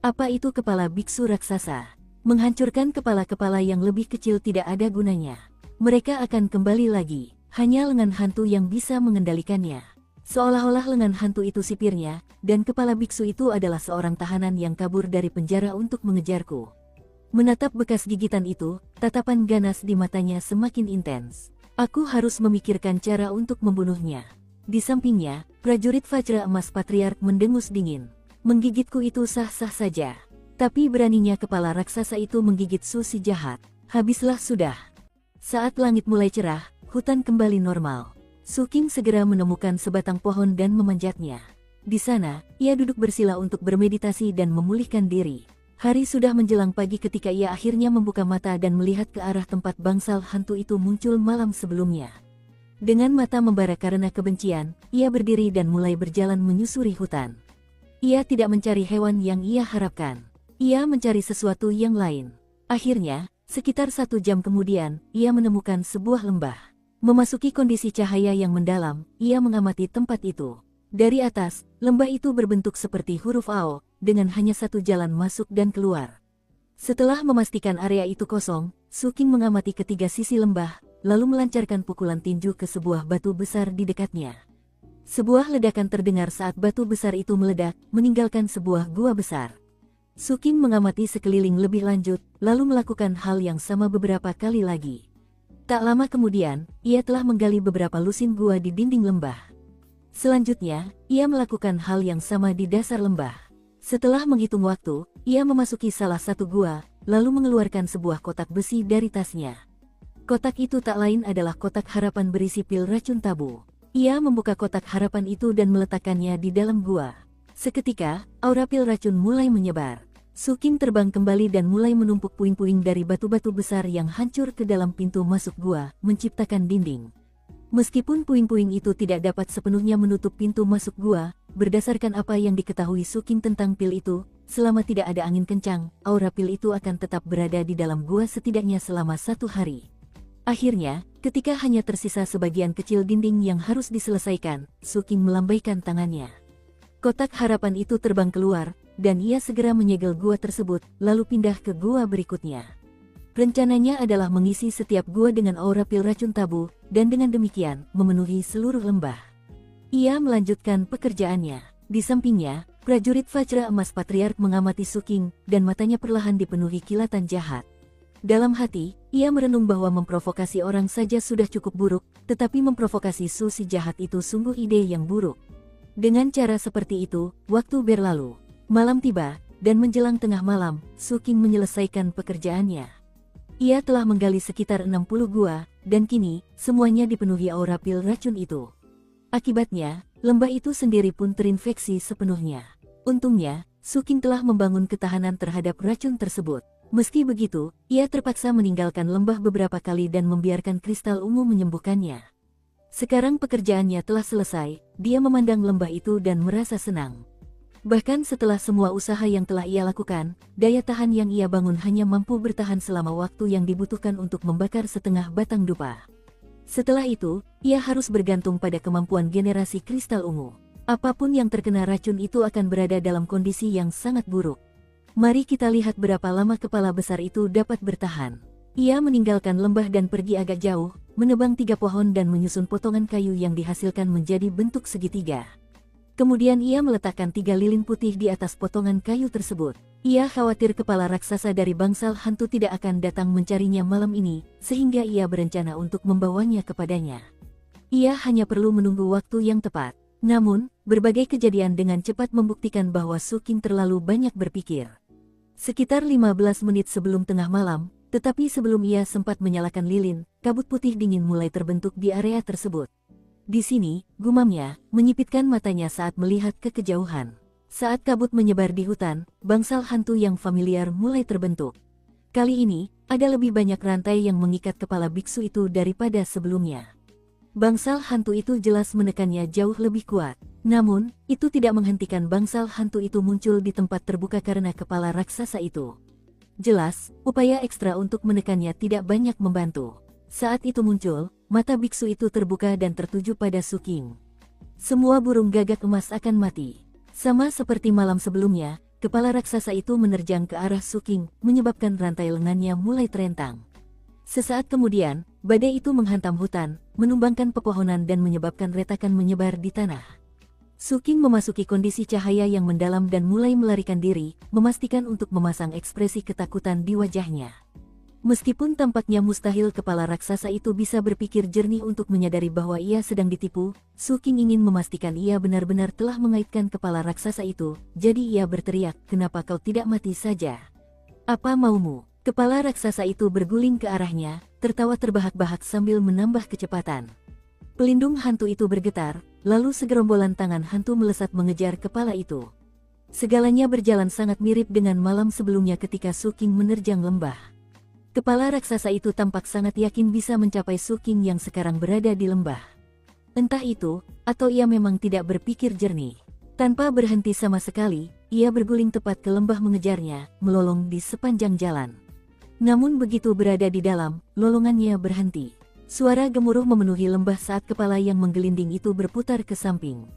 Apa itu kepala biksu raksasa? Menghancurkan kepala-kepala yang lebih kecil tidak ada gunanya. Mereka akan kembali lagi, hanya lengan hantu yang bisa mengendalikannya. Seolah-olah lengan hantu itu sipirnya, dan kepala biksu itu adalah seorang tahanan yang kabur dari penjara untuk mengejarku. Menatap bekas gigitan itu, tatapan ganas di matanya semakin intens. Aku harus memikirkan cara untuk membunuhnya. Di sampingnya, prajurit Vajra Emas Patriark mendengus dingin. Menggigitku itu sah-sah saja. Tapi beraninya kepala raksasa itu menggigit Su si jahat. Habislah sudah. Saat langit mulai cerah, hutan kembali normal. Su King segera menemukan sebatang pohon dan memanjatnya. Di sana, ia duduk bersila untuk bermeditasi dan memulihkan diri. Hari sudah menjelang pagi ketika ia akhirnya membuka mata dan melihat ke arah tempat bangsal hantu itu muncul malam sebelumnya. Dengan mata membara karena kebencian, ia berdiri dan mulai berjalan menyusuri hutan. Ia tidak mencari hewan yang ia harapkan. Ia mencari sesuatu yang lain. Akhirnya, sekitar 1 jam kemudian, ia menemukan sebuah lembah. Memasuki kondisi cahaya yang mendalam, ia mengamati tempat itu. Dari atas, lembah itu berbentuk seperti huruf AO, dengan hanya 1 jalan masuk dan keluar. Setelah memastikan area itu kosong, Su King mengamati ketiga sisi lembah, lalu melancarkan pukulan tinju ke sebuah batu besar di dekatnya. Sebuah ledakan terdengar saat batu besar itu meledak, meninggalkan sebuah gua besar. Su King mengamati sekeliling lebih lanjut, lalu melakukan hal yang sama beberapa kali lagi. Tak lama kemudian, ia telah menggali beberapa lusin gua di dinding lembah. Selanjutnya, ia melakukan hal yang sama di dasar lembah. Setelah menghitung waktu, ia memasuki salah satu gua, lalu mengeluarkan sebuah kotak besi dari tasnya. Kotak itu tak lain adalah kotak harapan berisi pil racun tabu. Ia membuka kotak harapan itu dan meletakkannya di dalam gua. Seketika, aura pil racun mulai menyebar. Su King terbang kembali dan mulai menumpuk puing-puing dari batu-batu besar yang hancur ke dalam pintu masuk gua, menciptakan dinding. Meskipun puing-puing itu tidak dapat sepenuhnya menutup pintu masuk gua, berdasarkan apa yang diketahui Su King tentang pil itu, selama tidak ada angin kencang, aura pil itu akan tetap berada di dalam gua setidaknya selama 1 hari. Akhirnya, ketika hanya tersisa sebagian kecil dinding yang harus diselesaikan, Su King melambaikan tangannya. Kotak harapan itu terbang keluar, dan ia segera menyegel gua tersebut, lalu pindah ke gua berikutnya. Rencananya adalah mengisi setiap gua dengan aura pil racun tabu, dan dengan demikian, memenuhi seluruh lembah. Ia melanjutkan pekerjaannya. Di sampingnya, prajurit Vajra Emas Patriark mengamati Su King, dan matanya perlahan dipenuhi kilatan jahat. Dalam hati, ia merenung bahwa memprovokasi orang saja sudah cukup buruk, tetapi memprovokasi Su si jahat itu sungguh ide yang buruk. Dengan cara seperti itu, waktu berlalu. Malam tiba, dan menjelang tengah malam, Su King menyelesaikan pekerjaannya. Ia telah menggali sekitar 60 gua, dan kini, semuanya dipenuhi aura pil racun itu. Akibatnya, lembah itu sendiri pun terinfeksi sepenuhnya. Untungnya, Su King telah membangun ketahanan terhadap racun tersebut. Meski begitu, ia terpaksa meninggalkan lembah beberapa kali dan membiarkan kristal ungu menyembuhkannya. Sekarang pekerjaannya telah selesai, dia memandang lembah itu dan merasa senang. Bahkan setelah semua usaha yang telah ia lakukan, daya tahan yang ia bangun hanya mampu bertahan selama waktu yang dibutuhkan untuk membakar setengah batang dupa. Setelah itu, ia harus bergantung pada kemampuan generasi kristal ungu. Apapun yang terkena racun itu akan berada dalam kondisi yang sangat buruk. Mari kita lihat berapa lama kepala besar itu dapat bertahan. Ia meninggalkan lembah dan pergi agak jauh, menebang 3 pohon dan menyusun potongan kayu yang dihasilkan menjadi bentuk segitiga. Kemudian ia meletakkan 3 lilin putih di atas potongan kayu tersebut. Ia khawatir kepala raksasa dari bangsal hantu tidak akan datang mencarinya malam ini, sehingga ia berencana untuk membawanya kepadanya. Ia hanya perlu menunggu waktu yang tepat. Namun, berbagai kejadian dengan cepat membuktikan bahwa Su King terlalu banyak berpikir. Sekitar 15 menit sebelum tengah malam, tetapi sebelum ia sempat menyalakan lilin, kabut putih dingin mulai terbentuk di area tersebut. Di sini, gumamnya, menyipitkan matanya saat melihat ke kejauhan. Saat kabut menyebar di hutan, bangsal hantu yang familiar mulai terbentuk. Kali ini, ada lebih banyak rantai yang mengikat kepala biksu itu daripada sebelumnya. Bangsal hantu itu jelas menekannya jauh lebih kuat. Namun, itu tidak menghentikan bangsal hantu itu muncul di tempat terbuka karena kepala raksasa itu. Jelas, upaya ekstra untuk menekannya tidak banyak membantu. Saat itu muncul, mata biksu itu terbuka dan tertuju pada Su King. Semua burung gagak emas akan mati. Sama seperti malam sebelumnya, kepala raksasa itu menerjang ke arah Su King, menyebabkan rantai lengannya mulai terentang. Sesaat kemudian, badai itu menghantam hutan, menumbangkan pepohonan dan menyebabkan retakan menyebar di tanah. Su King memasuki kondisi cahaya yang mendalam dan mulai melarikan diri, memastikan untuk memasang ekspresi ketakutan di wajahnya. Meskipun tampaknya mustahil kepala raksasa itu bisa berpikir jernih untuk menyadari bahwa ia sedang ditipu, Su King ingin memastikan ia benar-benar telah mengaitkan kepala raksasa itu, jadi ia berteriak, "Kenapa kau tidak mati saja? Apa maumu?" Kepala raksasa itu berguling ke arahnya, tertawa terbahak-bahak sambil menambah kecepatan. Pelindung hantu itu bergetar, lalu segerombolan tangan hantu melesat mengejar kepala itu. Segalanya berjalan sangat mirip dengan malam sebelumnya ketika Su King menerjang lembah. Kepala raksasa itu tampak sangat yakin bisa mencapai Su King yang sekarang berada di lembah. Entah itu, atau ia memang tidak berpikir jernih. Tanpa berhenti sama sekali, ia berguling tepat ke lembah mengejarnya, melolong di sepanjang jalan. Namun begitu berada di dalam, lolongannya berhenti. Suara gemuruh memenuhi lembah saat kepala yang menggelinding itu berputar ke samping.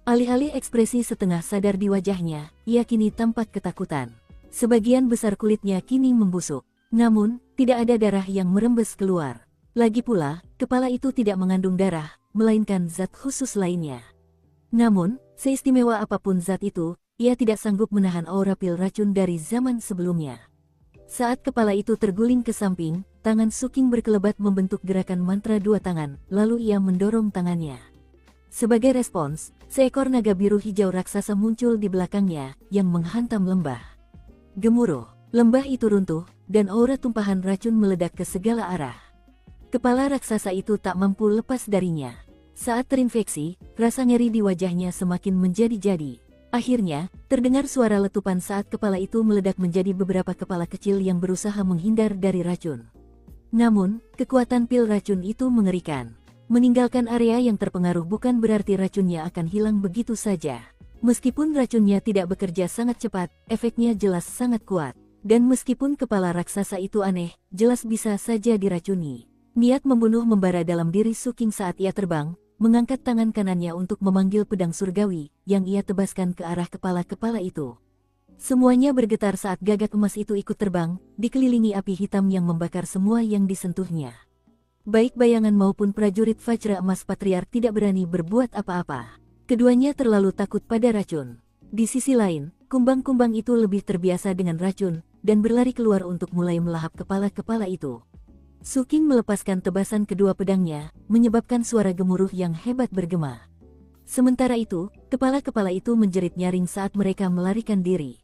Alih-alih ekspresi setengah sadar di wajahnya, ia kini tampak ketakutan. Sebagian besar kulitnya kini membusuk. Namun, tidak ada darah yang merembes keluar. Lagi pula, kepala itu tidak mengandung darah, melainkan zat khusus lainnya. Namun, seistimewa apapun zat itu, ia tidak sanggup menahan aura pil racun dari zaman sebelumnya. Saat kepala itu terguling ke samping, tangan Su King berkelebat membentuk gerakan mantra dua tangan, lalu ia mendorong tangannya. Sebagai respons, seekor naga biru hijau raksasa muncul di belakangnya, yang menghantam lembah. Gemuruh, lembah itu runtuh, dan aura tumpahan racun meledak ke segala arah. Kepala raksasa itu tak mampu lepas darinya. Saat terinfeksi, rasa nyeri di wajahnya semakin menjadi-jadi. Akhirnya, terdengar suara letupan saat kepala itu meledak menjadi beberapa kepala kecil yang berusaha menghindar dari racun. Namun, kekuatan pil racun itu mengerikan. Meninggalkan area yang terpengaruh bukan berarti racunnya akan hilang begitu saja. Meskipun racunnya tidak bekerja sangat cepat, efeknya jelas sangat kuat. Dan meskipun kepala raksasa itu aneh, jelas bisa saja diracuni. Niat membunuh membara dalam diri Su King saat ia terbang, mengangkat tangan kanannya untuk memanggil pedang surgawi, yang ia tebaskan ke arah kepala-kepala itu. Semuanya bergetar saat gagak emas itu ikut terbang, dikelilingi api hitam yang membakar semua yang disentuhnya. Baik bayangan maupun prajurit Vajra Emas Patriark tidak berani berbuat apa-apa. Keduanya terlalu takut pada racun. Di sisi lain, kumbang-kumbang itu lebih terbiasa dengan racun, dan berlari keluar untuk mulai melahap kepala-kepala itu. Su King melepaskan tebasan kedua pedangnya, menyebabkan suara gemuruh yang hebat bergema. Sementara itu, kepala-kepala itu menjerit nyaring saat mereka melarikan diri.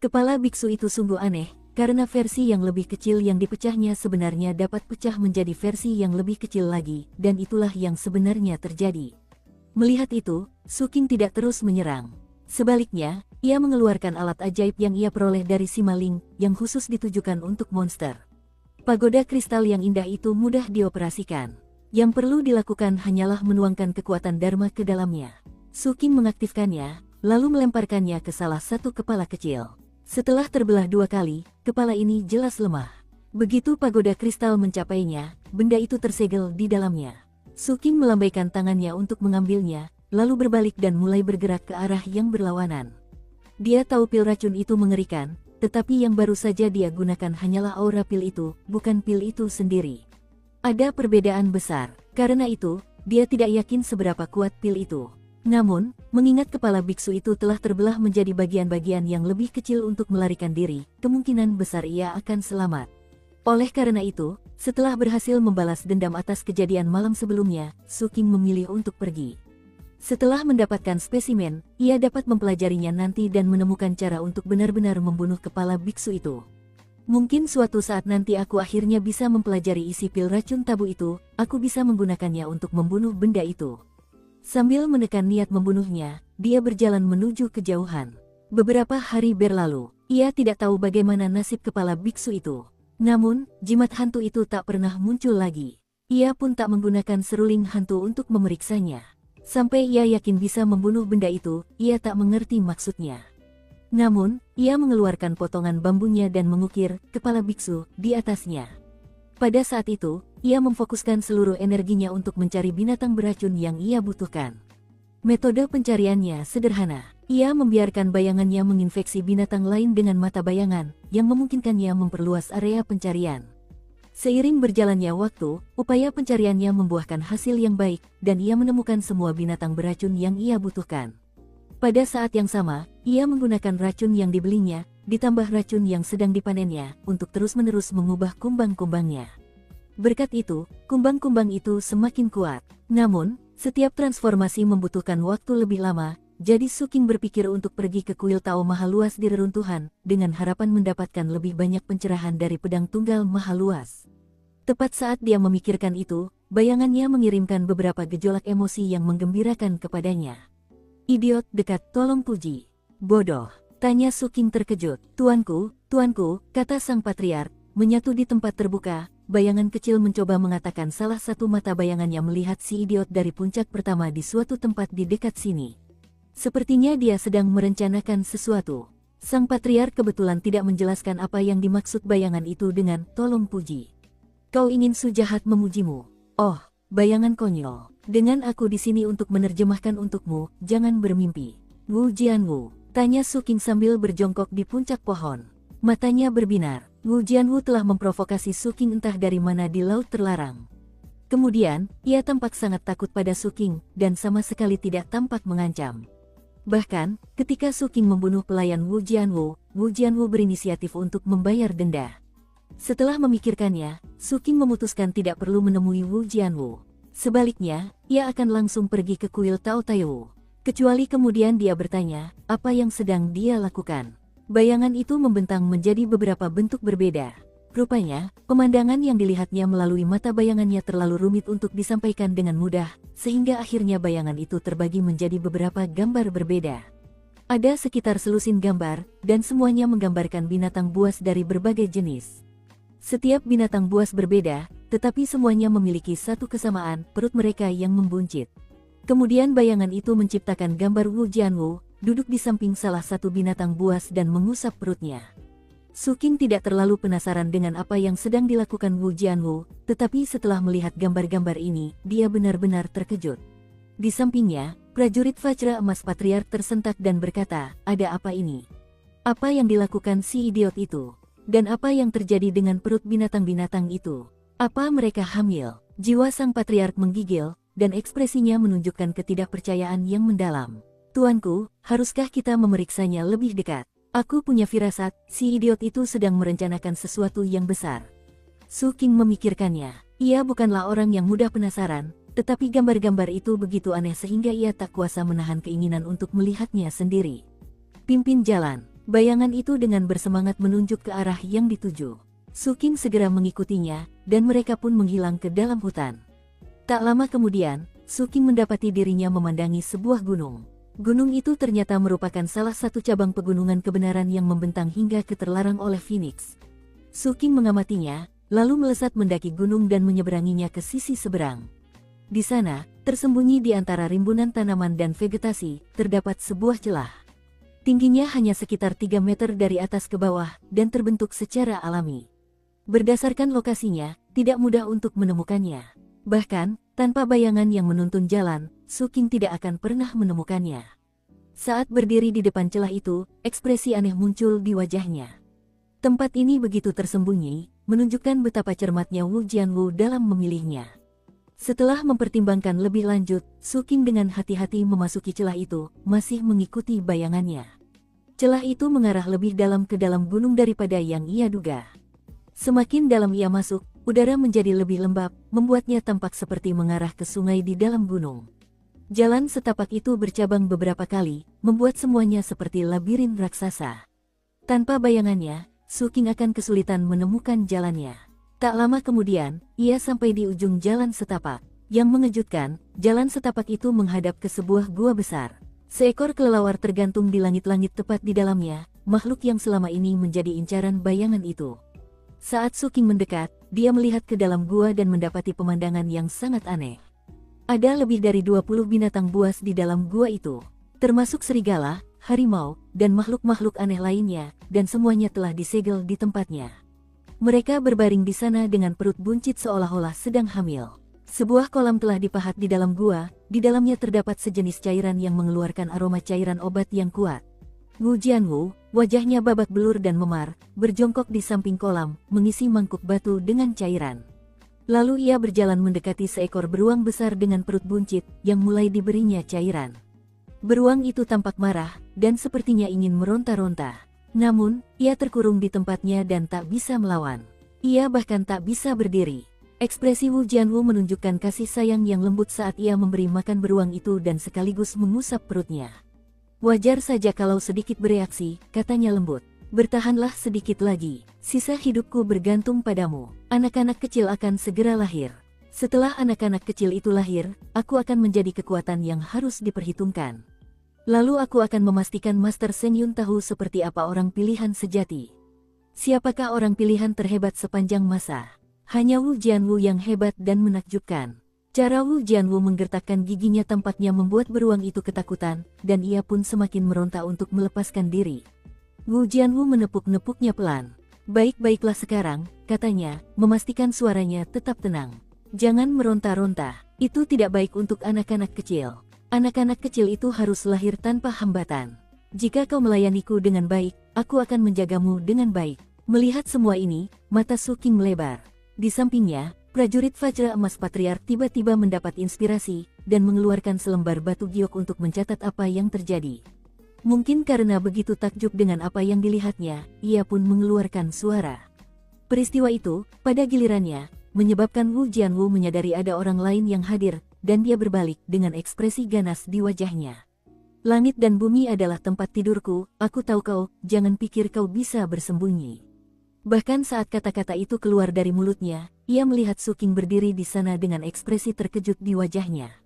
Kepala biksu itu sungguh aneh, karena versi yang lebih kecil yang dipecahnya sebenarnya dapat pecah menjadi versi yang lebih kecil lagi, dan itulah yang sebenarnya terjadi. Melihat itu, Su King tidak terus menyerang. Sebaliknya, ia mengeluarkan alat ajaib yang ia peroleh dari si maling, yang khusus ditujukan untuk monster. Pagoda kristal yang indah itu mudah dioperasikan. Yang perlu dilakukan hanyalah menuangkan kekuatan Dharma ke dalamnya. Su King mengaktifkannya, lalu melemparkannya ke salah satu kepala kecil. Setelah terbelah dua kali, kepala ini jelas lemah. Begitu pagoda kristal mencapainya, benda itu tersegel di dalamnya. Su King melambaikan tangannya untuk mengambilnya, lalu berbalik dan mulai bergerak ke arah yang berlawanan. Dia tahu pil racun itu mengerikan, tetapi yang baru saja dia gunakan hanyalah aura pil itu, bukan pil itu sendiri. Ada perbedaan besar, karena itu, dia tidak yakin seberapa kuat pil itu. Namun, mengingat kepala biksu itu telah terbelah menjadi bagian-bagian yang lebih kecil untuk melarikan diri, kemungkinan besar ia akan selamat. Oleh karena itu, setelah berhasil membalas dendam atas kejadian malam sebelumnya, Su King memilih untuk pergi. Setelah mendapatkan spesimen, ia dapat mempelajarinya nanti dan menemukan cara untuk benar-benar membunuh kepala biksu itu. Mungkin suatu saat nanti aku akhirnya bisa mempelajari isi pil racun tabu itu, aku bisa menggunakannya untuk membunuh benda itu. Sambil menekan niat membunuhnya, dia berjalan menuju kejauhan. Beberapa hari berlalu, ia tidak tahu bagaimana nasib kepala biksu itu. Namun, jimat hantu itu tak pernah muncul lagi. Ia pun tak menggunakan seruling hantu untuk memeriksanya. Sampai ia yakin bisa membunuh benda itu, ia tak mengerti maksudnya. Namun, ia mengeluarkan potongan bambunya dan mengukir kepala biksu di atasnya. Pada saat itu, ia memfokuskan seluruh energinya untuk mencari binatang beracun yang ia butuhkan. Metode pencariannya sederhana. Ia membiarkan bayangannya menginfeksi binatang lain dengan mata bayangan, yang memungkinkannya memperluas area pencarian. Seiring berjalannya waktu, upaya pencariannya membuahkan hasil yang baik, dan ia menemukan semua binatang beracun yang ia butuhkan. Pada saat yang sama, ia menggunakan racun yang dibelinya, ditambah racun yang sedang dipanennya, untuk terus-menerus mengubah kumbang-kumbangnya. Berkat itu, kumbang-kumbang itu semakin kuat. Namun, setiap transformasi membutuhkan waktu lebih lama, jadi Su King berpikir untuk pergi ke kuil Tao Maha Luas di reruntuhan, dengan harapan mendapatkan lebih banyak pencerahan dari pedang tunggal Maha Luas. Tepat saat dia memikirkan itu, bayangannya mengirimkan beberapa gejolak emosi yang menggembirakan kepadanya. Idiot dekat, tolong puji. Bodoh, tanya Suking terkejut. Tuanku, kata sang patriark, menyatu di tempat terbuka. Bayangan kecil mencoba mengatakan salah satu mata bayangannya melihat si idiot dari puncak pertama di suatu tempat di dekat sini. Sepertinya dia sedang merencanakan sesuatu. Sang patriark kebetulan tidak menjelaskan apa yang dimaksud bayangan itu dengan tolong puji. Kau ingin Sujahat memujimu? Oh, bayangan konyol. Dengan aku di sini untuk menerjemahkan untukmu, jangan bermimpi. Wu Jianwu, tanya Suking sambil berjongkok di puncak pohon. Matanya berbinar. Wu Jianwu telah memprovokasi Suking entah dari mana di laut terlarang. Kemudian, ia tampak sangat takut pada Suking, dan sama sekali tidak tampak mengancam. Bahkan, ketika Suking membunuh pelayan Wu Jianwu berinisiatif untuk membayar denda. Setelah memikirkannya, Suking memutuskan tidak perlu menemui Wu Jianwu. Sebaliknya, ia akan langsung pergi ke kuil Tao Taiwu. Kecuali kemudian dia bertanya, apa yang sedang dia lakukan. Bayangan itu membentang menjadi beberapa bentuk berbeda. Rupanya, pemandangan yang dilihatnya melalui mata bayangannya terlalu rumit untuk disampaikan dengan mudah, sehingga akhirnya bayangan itu terbagi menjadi beberapa gambar berbeda. Ada sekitar selusin gambar, dan semuanya menggambarkan binatang buas dari berbagai jenis. Setiap binatang buas berbeda, tetapi semuanya memiliki satu kesamaan, perut mereka yang membuncit. Kemudian bayangan itu menciptakan gambar Wu Jianwu, duduk di samping salah satu binatang buas dan mengusap perutnya. Suking tidak terlalu penasaran dengan apa yang sedang dilakukan Wu Jianwu, tetapi setelah melihat gambar-gambar ini, dia benar-benar terkejut. Di sampingnya, prajurit Vajra Emas Patriark tersentak dan berkata, ada apa ini? Apa yang dilakukan si idiot itu? Dan apa yang terjadi dengan perut binatang-binatang itu? Apa mereka hamil? Jiwa sang Patriark menggigil, dan ekspresinya menunjukkan ketidakpercayaan yang mendalam. Tuanku, haruskah kita memeriksanya lebih dekat? Aku punya firasat, si idiot itu sedang merencanakan sesuatu yang besar. Suking memikirkannya. Ia bukanlah orang yang mudah penasaran, tetapi gambar-gambar itu begitu aneh sehingga ia tak kuasa menahan keinginan untuk melihatnya sendiri. Pimpin jalan. Bayangan itu dengan bersemangat menunjuk ke arah yang dituju. Suking segera mengikutinya, dan mereka pun menghilang ke dalam hutan. Tak lama kemudian, Suking mendapati dirinya memandangi sebuah gunung. Gunung itu ternyata merupakan salah satu cabang pegunungan kebenaran yang membentang hingga ke terlarang oleh Phoenix. Suking mengamatinya, lalu melesat mendaki gunung dan menyeberanginya ke sisi seberang. Di sana, tersembunyi di antara rimbunan tanaman dan vegetasi, terdapat sebuah celah. Tingginya hanya sekitar 3 meter dari atas ke bawah, dan terbentuk secara alami. Berdasarkan lokasinya, tidak mudah untuk menemukannya. Bahkan, tanpa bayangan yang menuntun jalan, Suking tidak akan pernah menemukannya. Saat berdiri di depan celah itu, ekspresi aneh muncul di wajahnya. Tempat ini begitu tersembunyi, menunjukkan betapa cermatnya Wu Jianwu dalam memilihnya. Setelah mempertimbangkan lebih lanjut, Suking dengan hati-hati memasuki celah itu, masih mengikuti bayangannya. Celah itu mengarah lebih dalam ke dalam gunung daripada yang ia duga. Semakin dalam ia masuk, udara menjadi lebih lembab, membuatnya tampak seperti mengarah ke sungai di dalam gunung. Jalan setapak itu bercabang beberapa kali, membuat semuanya seperti labirin raksasa. Tanpa bayangannya, Suking akan kesulitan menemukan jalannya. Tak lama kemudian, ia sampai di ujung jalan setapak. Yang mengejutkan, jalan setapak itu menghadap ke sebuah gua besar. Seekor kelelawar tergantung di langit-langit tepat di dalamnya, makhluk yang selama ini menjadi incaran bayangan itu. Saat Suking mendekat, dia melihat ke dalam gua dan mendapati pemandangan yang sangat aneh. Ada lebih dari 20 binatang buas di dalam gua itu, termasuk serigala, harimau, dan makhluk-makhluk aneh lainnya, dan semuanya telah disegel di tempatnya. Mereka berbaring di sana dengan perut buncit seolah-olah sedang hamil. Sebuah kolam telah dipahat di dalam gua, di dalamnya terdapat sejenis cairan yang mengeluarkan aroma cairan obat yang kuat. Wu Jianwu, wajahnya babak belur dan memar, berjongkok di samping kolam, mengisi mangkuk batu dengan cairan. Lalu ia berjalan mendekati seekor beruang besar dengan perut buncit, yang mulai diberinya cairan. Beruang itu tampak marah, dan sepertinya ingin meronta-ronta. Namun, ia terkurung di tempatnya dan tak bisa melawan. Ia bahkan tak bisa berdiri. Ekspresi Wu Jianwu menunjukkan kasih sayang yang lembut saat ia memberi makan beruang itu dan sekaligus mengusap perutnya. Wajar saja kalau sedikit bereaksi, katanya lembut. Bertahanlah sedikit lagi, sisa hidupku bergantung padamu. Anak-anak kecil akan segera lahir. Setelah anak-anak kecil itu lahir, aku akan menjadi kekuatan yang harus diperhitungkan. Lalu aku akan memastikan Master Seng Yun tahu seperti apa orang pilihan sejati. Siapakah orang pilihan terhebat sepanjang masa? Hanya Wu Jianwu yang hebat dan menakjubkan. Cara Wu Jianwu menggertakkan giginya tampaknya membuat beruang itu ketakutan, dan ia pun semakin meronta untuk melepaskan diri. Wu Jianwu menepuk-nepuknya pelan. Baik-baiklah sekarang, katanya, memastikan suaranya tetap tenang. Jangan meronta-ronta, itu tidak baik untuk anak-anak kecil. Anak-anak kecil itu harus lahir tanpa hambatan. Jika kau melayaniku dengan baik, aku akan menjagamu dengan baik. Melihat semua ini, mata Su King melebar. Di sampingnya, prajurit Vajra Emas Patriark tiba-tiba mendapat inspirasi, dan mengeluarkan selembar batu giok untuk mencatat apa yang terjadi. Mungkin karena begitu takjub dengan apa yang dilihatnya, ia pun mengeluarkan suara. Peristiwa itu, pada gilirannya, menyebabkan Wu Jianwu menyadari ada orang lain yang hadir, dan dia berbalik dengan ekspresi ganas di wajahnya. Langit dan bumi adalah tempat tidurku, aku tahu kau, jangan pikir kau bisa bersembunyi. Bahkan saat kata-kata itu keluar dari mulutnya, ia melihat Su King berdiri di sana dengan ekspresi terkejut di wajahnya.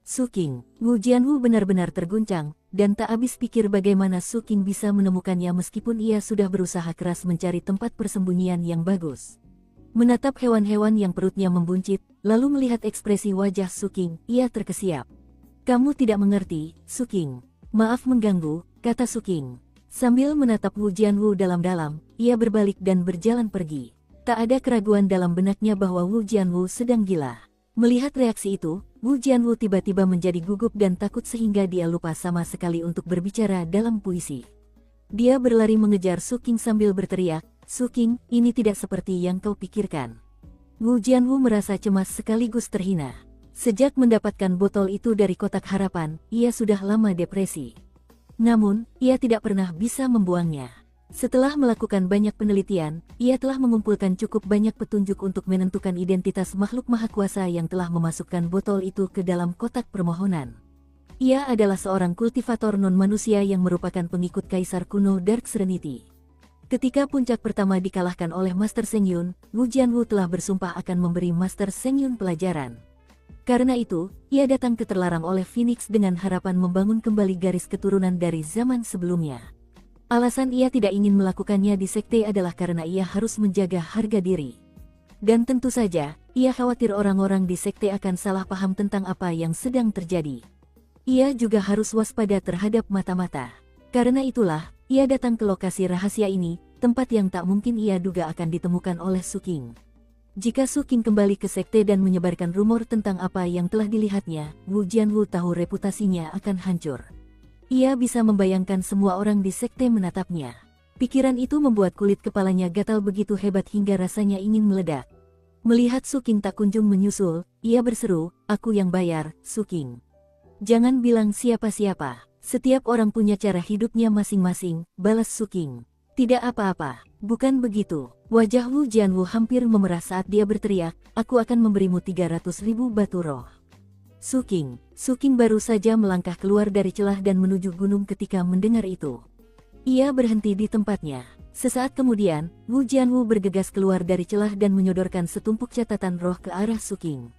Su King, Wu Jianwu benar-benar terguncang, dan tak habis pikir bagaimana Su King bisa menemukannya meskipun ia sudah berusaha keras mencari tempat persembunyian yang bagus. Menatap hewan-hewan yang perutnya membuncit, lalu melihat ekspresi wajah Su King, ia terkesiap. Kamu tidak mengerti, Su King. Maaf mengganggu, kata Su King. Sambil menatap Wu Jianwu dalam-dalam, ia berbalik dan berjalan pergi. Tak ada keraguan dalam benaknya bahwa Wu Jianwu sedang gila. Melihat reaksi itu, Wu Jianwu tiba-tiba menjadi gugup dan takut sehingga dia lupa sama sekali untuk berbicara dalam puisi. Dia berlari mengejar Su King sambil berteriak, Su King, ini tidak seperti yang kau pikirkan. Wu Jianwu merasa cemas sekaligus terhina. Sejak mendapatkan botol itu dari kotak harapan, ia sudah lama depresi. Namun, ia tidak pernah bisa membuangnya. Setelah melakukan banyak penelitian, ia telah mengumpulkan cukup banyak petunjuk untuk menentukan identitas makhluk maha kuasa yang telah memasukkan botol itu ke dalam kotak permohonan. Ia adalah seorang kultivator non-manusia yang merupakan pengikut kaisar kuno Dark Serenity. Ketika puncak pertama dikalahkan oleh Master Seng Yun, Wu Jianwu telah bersumpah akan memberi Master Seng Yun pelajaran. Karena itu, ia datang ke terlarang oleh Phoenix dengan harapan membangun kembali garis keturunan dari zaman sebelumnya. Alasan ia tidak ingin melakukannya di sekte adalah karena ia harus menjaga harga diri. Dan tentu saja, ia khawatir orang-orang di sekte akan salah paham tentang apa yang sedang terjadi. Ia juga harus waspada terhadap mata-mata. Karena itulah, ia datang ke lokasi rahasia ini, tempat yang tak mungkin ia duga akan ditemukan oleh Su King. Jika Su King kembali ke sekte dan menyebarkan rumor tentang apa yang telah dilihatnya, Wu Jianwu tahu reputasinya akan hancur. Ia bisa membayangkan semua orang di sekte menatapnya. Pikiran itu membuat kulit kepalanya gatal begitu hebat hingga rasanya ingin meledak. Melihat Su King tak kunjung menyusul, ia berseru, aku yang bayar, Su King. Jangan bilang siapa-siapa, setiap orang punya cara hidupnya masing-masing, balas Su King. Tidak apa-apa, bukan begitu. Wajah Wu Jianwu hampir memerah saat dia berteriak, aku akan memberimu 300.000 batu roh. Su King baru saja melangkah keluar dari celah dan menuju gunung ketika mendengar itu. Ia berhenti di tempatnya. Sesaat kemudian, Wu Jianwu bergegas keluar dari celah dan menyodorkan setumpuk catatan roh ke arah Su King.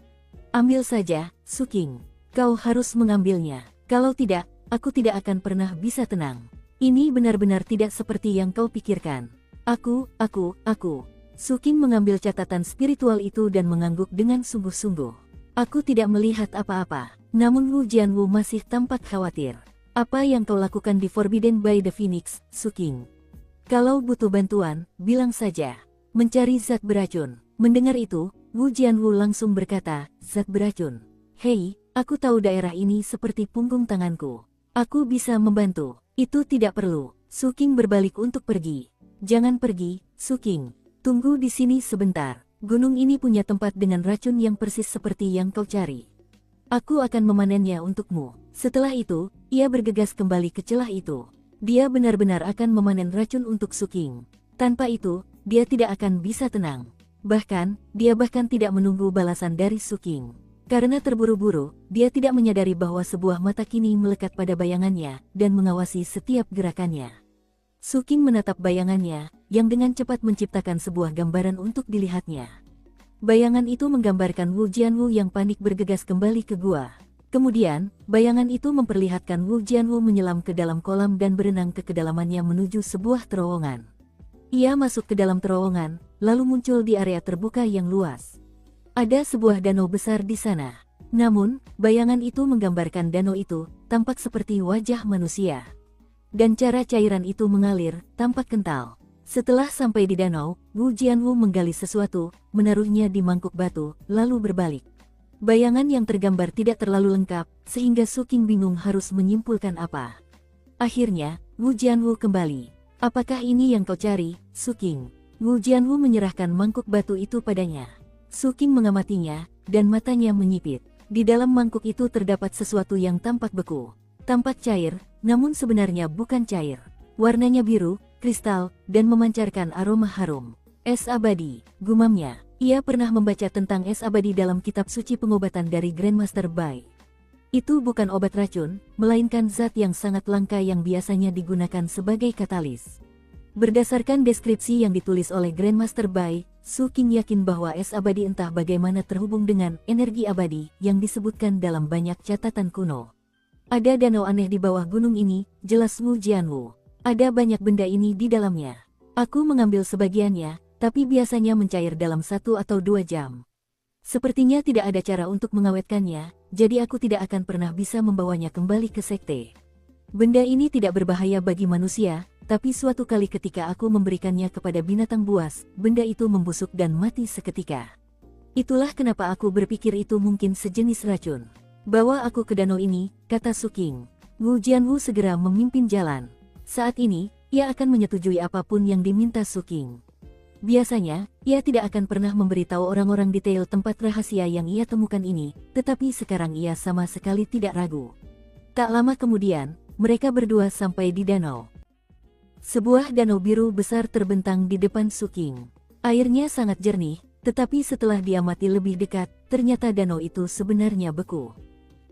Ambil saja, Su King. Kau harus mengambilnya. Kalau tidak, aku tidak akan pernah bisa tenang. Ini benar-benar tidak seperti yang kau pikirkan. Aku. Su King mengambil catatan spiritual itu dan mengangguk dengan sungguh-sungguh. Aku tidak melihat apa-apa, namun Wu Jianwu masih tampak khawatir. Apa yang kau lakukan di Forbidden by the Phoenix, Su King? Kalau butuh bantuan, bilang saja. Mencari zat beracun. Mendengar itu, Wu Jianwu langsung berkata, zat beracun. Hei, aku tahu daerah ini seperti punggung tanganku. Aku bisa membantu. Itu tidak perlu. Su King berbalik untuk pergi. Jangan pergi, Su King. Tunggu di sini sebentar. Gunung ini punya tempat dengan racun yang persis seperti yang kau cari. Aku akan memanennya untukmu. Setelah itu, ia bergegas kembali ke celah itu. Dia benar-benar akan memanen racun untuk Su King. Tanpa itu, dia tidak akan bisa tenang. Bahkan, dia tidak menunggu balasan dari Su King. Karena terburu-buru, dia tidak menyadari bahwa sebuah mata kini melekat pada bayangannya dan mengawasi setiap gerakannya. Su King menatap bayangannya, yang dengan cepat menciptakan sebuah gambaran untuk dilihatnya. Bayangan itu menggambarkan Wu Jianwu yang panik bergegas kembali ke gua. Kemudian, bayangan itu memperlihatkan Wu Jianwu menyelam ke dalam kolam dan berenang ke kedalamannya menuju sebuah terowongan. Ia masuk ke dalam terowongan, lalu muncul di area terbuka yang luas. Ada sebuah danau besar di sana. Namun, bayangan itu menggambarkan danau itu tampak seperti wajah manusia. Dan cara cairan itu mengalir, tampak kental. Setelah sampai di danau, Wu Jianwu menggali sesuatu, menaruhnya di mangkuk batu, lalu berbalik. Bayangan yang tergambar tidak terlalu lengkap, sehingga Su King bingung harus menyimpulkan apa. Akhirnya, Wu Jianwu kembali. Apakah ini yang kau cari, Su King? Wu Jianwu menyerahkan mangkuk batu itu padanya. Su King mengamatinya, dan matanya menyipit. Di dalam mangkuk itu terdapat sesuatu yang tampak beku. Tampak cair, namun sebenarnya bukan cair. Warnanya biru, kristal, dan memancarkan aroma harum. Es abadi, gumamnya. Ia pernah membaca tentang es abadi dalam kitab suci pengobatan dari Grandmaster Bai. Itu bukan obat racun, melainkan zat yang sangat langka yang biasanya digunakan sebagai katalis. Berdasarkan deskripsi yang ditulis oleh Grandmaster Bai, Su King yakin bahwa es abadi entah bagaimana terhubung dengan energi abadi yang disebutkan dalam banyak catatan kuno. Ada danau aneh di bawah gunung ini, jelas Wu Jianwu. Ada banyak benda ini di dalamnya. Aku mengambil sebagiannya, tapi biasanya mencair dalam 1 atau 2 jam. Sepertinya tidak ada cara untuk mengawetkannya, jadi aku tidak akan pernah bisa membawanya kembali ke sekte. Benda ini tidak berbahaya bagi manusia, tapi suatu kali ketika aku memberikannya kepada binatang buas, benda itu membusuk dan mati seketika. Itulah kenapa aku berpikir itu mungkin sejenis racun. Bawa aku ke danau ini, kata Su King. Wu Jianwu segera memimpin jalan. Saat ini, ia akan menyetujui apapun yang diminta Su King. Biasanya, ia tidak akan pernah memberitahu orang-orang detail tempat rahasia yang ia temukan ini, tetapi sekarang ia sama sekali tidak ragu. Tak lama kemudian, mereka berdua sampai di danau. Sebuah danau biru besar terbentang di depan Su King. Airnya sangat jernih, tetapi setelah diamati lebih dekat, ternyata danau itu sebenarnya beku.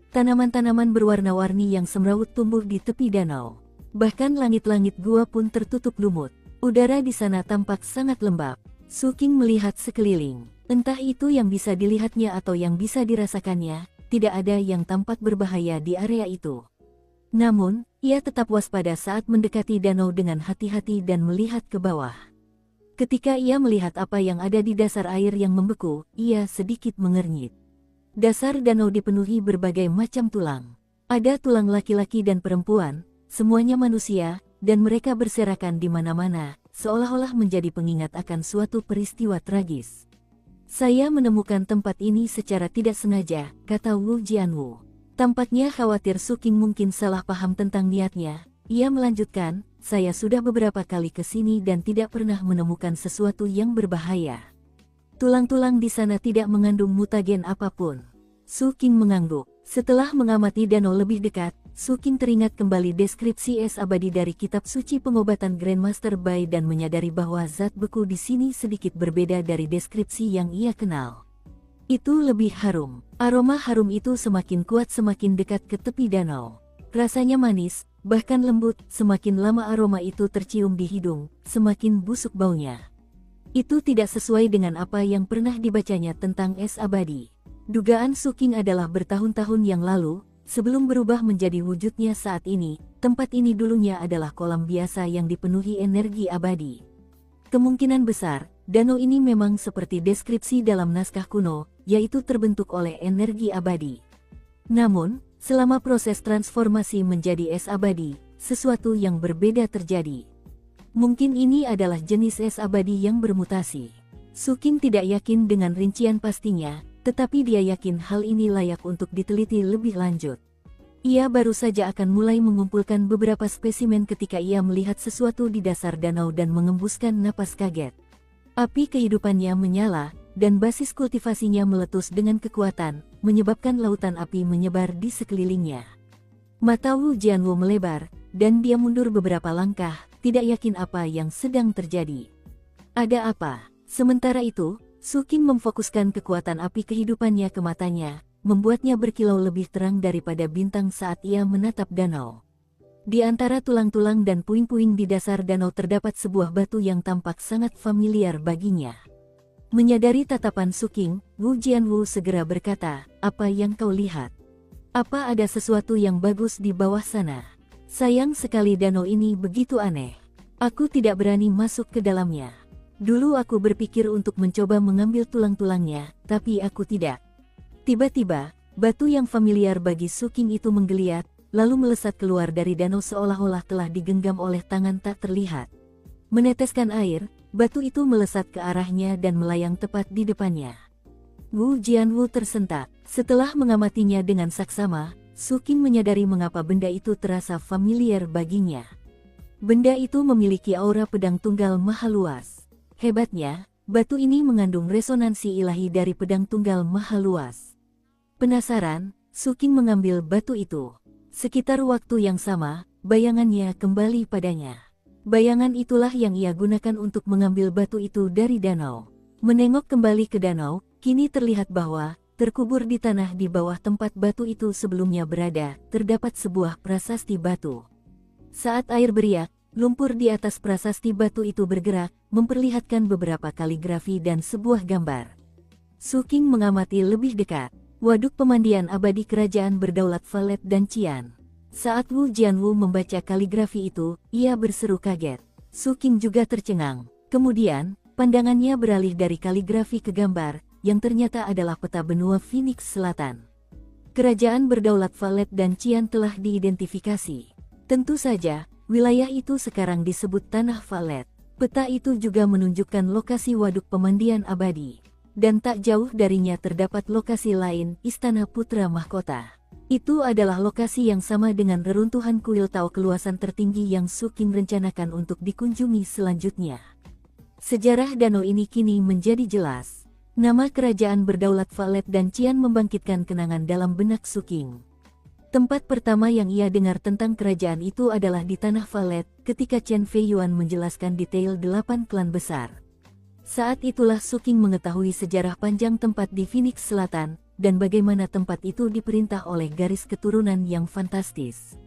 Tanaman-tanaman berwarna-warni yang semrawut tumbuh di tepi danau. Bahkan langit-langit gua pun tertutup lumut. Udara di sana tampak sangat lembab. Su King melihat sekeliling. Entah itu yang bisa dilihatnya atau yang bisa dirasakannya, tidak ada yang tampak berbahaya di area itu. Namun, ia tetap waspada saat mendekati danau dengan hati-hati dan melihat ke bawah. Ketika ia melihat apa yang ada di dasar air yang membeku, ia sedikit mengernyit. Dasar danau dipenuhi berbagai macam tulang. Ada tulang laki-laki dan perempuan, semuanya manusia, dan mereka berserakan di mana-mana, seolah-olah menjadi pengingat akan suatu peristiwa tragis. Saya menemukan tempat ini secara tidak sengaja, kata Wu Jianwu. Tampaknya khawatir Su King mungkin salah paham tentang niatnya. Ia melanjutkan, saya sudah beberapa kali ke sini dan tidak pernah menemukan sesuatu yang berbahaya. Tulang-tulang di sana tidak mengandung mutagen apapun. Su King mengangguk. Setelah mengamati danau lebih dekat, Su King teringat kembali deskripsi es abadi dari kitab suci pengobatan Grandmaster Bai dan menyadari bahwa zat beku di sini sedikit berbeda dari deskripsi yang ia kenal. Itu lebih harum. Aroma harum itu semakin kuat semakin dekat ke tepi danau. Rasanya manis, bahkan lembut, semakin lama aroma itu tercium di hidung, semakin busuk baunya. Itu tidak sesuai dengan apa yang pernah dibacanya tentang es abadi. Dugaan Su King adalah bertahun-tahun yang lalu, sebelum berubah menjadi wujudnya saat ini, tempat ini dulunya adalah kolam biasa yang dipenuhi energi abadi. Kemungkinan besar, danau ini memang seperti deskripsi dalam naskah kuno, yaitu terbentuk oleh energi abadi. Namun, selama proses transformasi menjadi es abadi, sesuatu yang berbeda terjadi. Mungkin ini adalah jenis es abadi yang bermutasi. Su King tidak yakin dengan rincian pastinya, tetapi dia yakin hal ini layak untuk diteliti lebih lanjut. Ia baru saja akan mulai mengumpulkan beberapa spesimen ketika ia melihat sesuatu di dasar danau dan mengembuskan napas kaget. Api kehidupannya menyala, dan basis kultivasinya meletus dengan kekuatan, menyebabkan lautan api menyebar di sekelilingnya. Mata Wu Jianwu melebar, dan dia mundur beberapa langkah, tidak yakin apa yang sedang terjadi. Ada apa? Sementara itu, Su King memfokuskan kekuatan api kehidupannya ke matanya, membuatnya berkilau lebih terang daripada bintang saat ia menatap danau. Di antara tulang-tulang dan puing-puing di dasar danau terdapat sebuah batu yang tampak sangat familiar baginya. Menyadari tatapan Suking, Wu Jianwu segera berkata, "Apa yang kau lihat? Apa ada sesuatu yang bagus di bawah sana? Sayang sekali danau ini begitu aneh. Aku tidak berani masuk ke dalamnya. Dulu aku berpikir untuk mencoba mengambil tulang-tulangnya, tapi aku tidak." Tiba-tiba, batu yang familiar bagi Suking itu menggeliat, lalu melesat keluar dari danau seolah-olah telah digenggam oleh tangan tak terlihat. Meneteskan air, batu itu melesat ke arahnya dan melayang tepat di depannya. Wu Jianwu tersentak. Setelah mengamatinya dengan saksama, Suking menyadari mengapa benda itu terasa familiar baginya. Benda itu memiliki aura pedang tunggal maha luas. Hebatnya, batu ini mengandung resonansi ilahi dari pedang tunggal maha luas. Penasaran, Suking mengambil batu itu. Sekitar waktu yang sama, bayangannya kembali padanya. Bayangan itulah yang ia gunakan untuk mengambil batu itu dari danau. Menengok kembali ke danau, kini terlihat bahwa, terkubur di tanah di bawah tempat batu itu sebelumnya berada, terdapat sebuah prasasti batu. Saat air beriak, lumpur di atas prasasti batu itu bergerak, memperlihatkan beberapa kaligrafi dan sebuah gambar. Suking mengamati lebih dekat. Waduk pemandian abadi kerajaan berdaulat Valet dan Qian. Saat Wu Jianwu membaca kaligrafi itu, ia berseru kaget. Suking juga tercengang. Kemudian, pandangannya beralih dari kaligrafi ke gambar, yang ternyata adalah peta benua Phoenix Selatan. Kerajaan berdaulat Valet dan Qian telah diidentifikasi. Tentu saja, wilayah itu sekarang disebut Tanah Valet. Peta itu juga menunjukkan lokasi waduk pemandian abadi. Dan tak jauh darinya terdapat lokasi lain, Istana Putra Mahkota. Itu adalah lokasi yang sama dengan reruntuhan kuil Tao keluasan tertinggi yang Suking rencanakan untuk dikunjungi selanjutnya. Sejarah danau ini kini menjadi jelas. Nama kerajaan berdaulat Valet dan Qian membangkitkan kenangan dalam benak Suking. Tempat pertama yang ia dengar tentang kerajaan itu adalah di Tanah Valet, ketika Chen Feiyuan menjelaskan detail 8 klan besar. Saat itulah Suking mengetahui sejarah panjang tempat di Phoenix Selatan, dan bagaimana tempat itu diperintah oleh garis keturunan yang fantastis.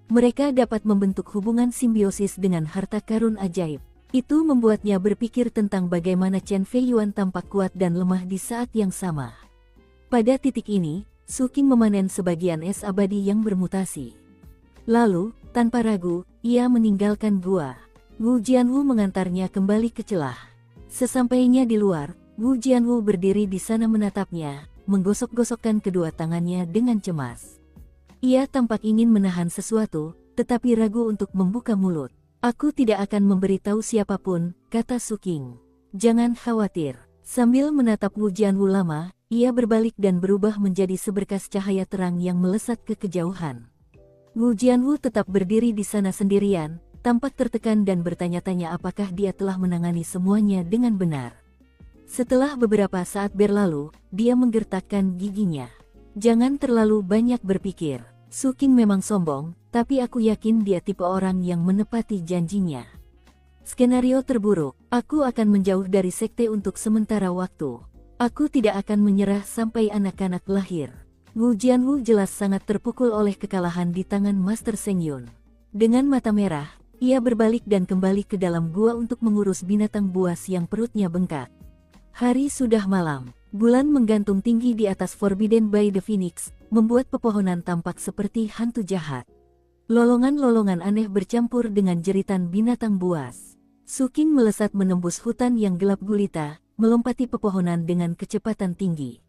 Mereka dapat membentuk hubungan simbiosis dengan harta karun ajaib. Itu membuatnya berpikir tentang bagaimana Chen Feiyuan tampak kuat dan lemah di saat yang sama. Pada titik ini, Suking memanen sebagian es abadi yang bermutasi. Lalu, tanpa ragu, ia meninggalkan gua. Wu Jianwu mengantarnya kembali ke celah. Sesampainya di luar, Wu Jianwu berdiri di sana menatapnya, menggosok-gosokkan kedua tangannya dengan cemas. Ia tampak ingin menahan sesuatu, tetapi ragu untuk membuka mulut. "Aku tidak akan memberitahu siapapun," kata Suking. "Jangan khawatir." Sambil menatap Wu Jianwu lama, ia berbalik dan berubah menjadi seberkas cahaya terang yang melesat ke kejauhan. Wu Jianwu tetap berdiri di sana sendirian, tampak tertekan dan bertanya-tanya apakah dia telah menangani semuanya dengan benar. Setelah beberapa saat berlalu, dia menggertakkan giginya. "Jangan terlalu banyak berpikir. Suking memang sombong, tapi aku yakin dia tipe orang yang menepati janjinya. Skenario terburuk, aku akan menjauh dari sekte untuk sementara waktu. Aku tidak akan menyerah sampai anak-anak lahir." Wu Jianwu jelas sangat terpukul oleh kekalahan di tangan Master Seng Yun. Dengan mata merah, ia berbalik dan kembali ke dalam gua untuk mengurus binatang buas yang perutnya bengkak. Hari sudah malam, bulan menggantung tinggi di atas Forbidden by the Phoenix, membuat pepohonan tampak seperti hantu jahat. Lolongan-lolongan aneh bercampur dengan jeritan binatang buas. Suking melesat menembus hutan yang gelap gulita, melompati pepohonan dengan kecepatan tinggi.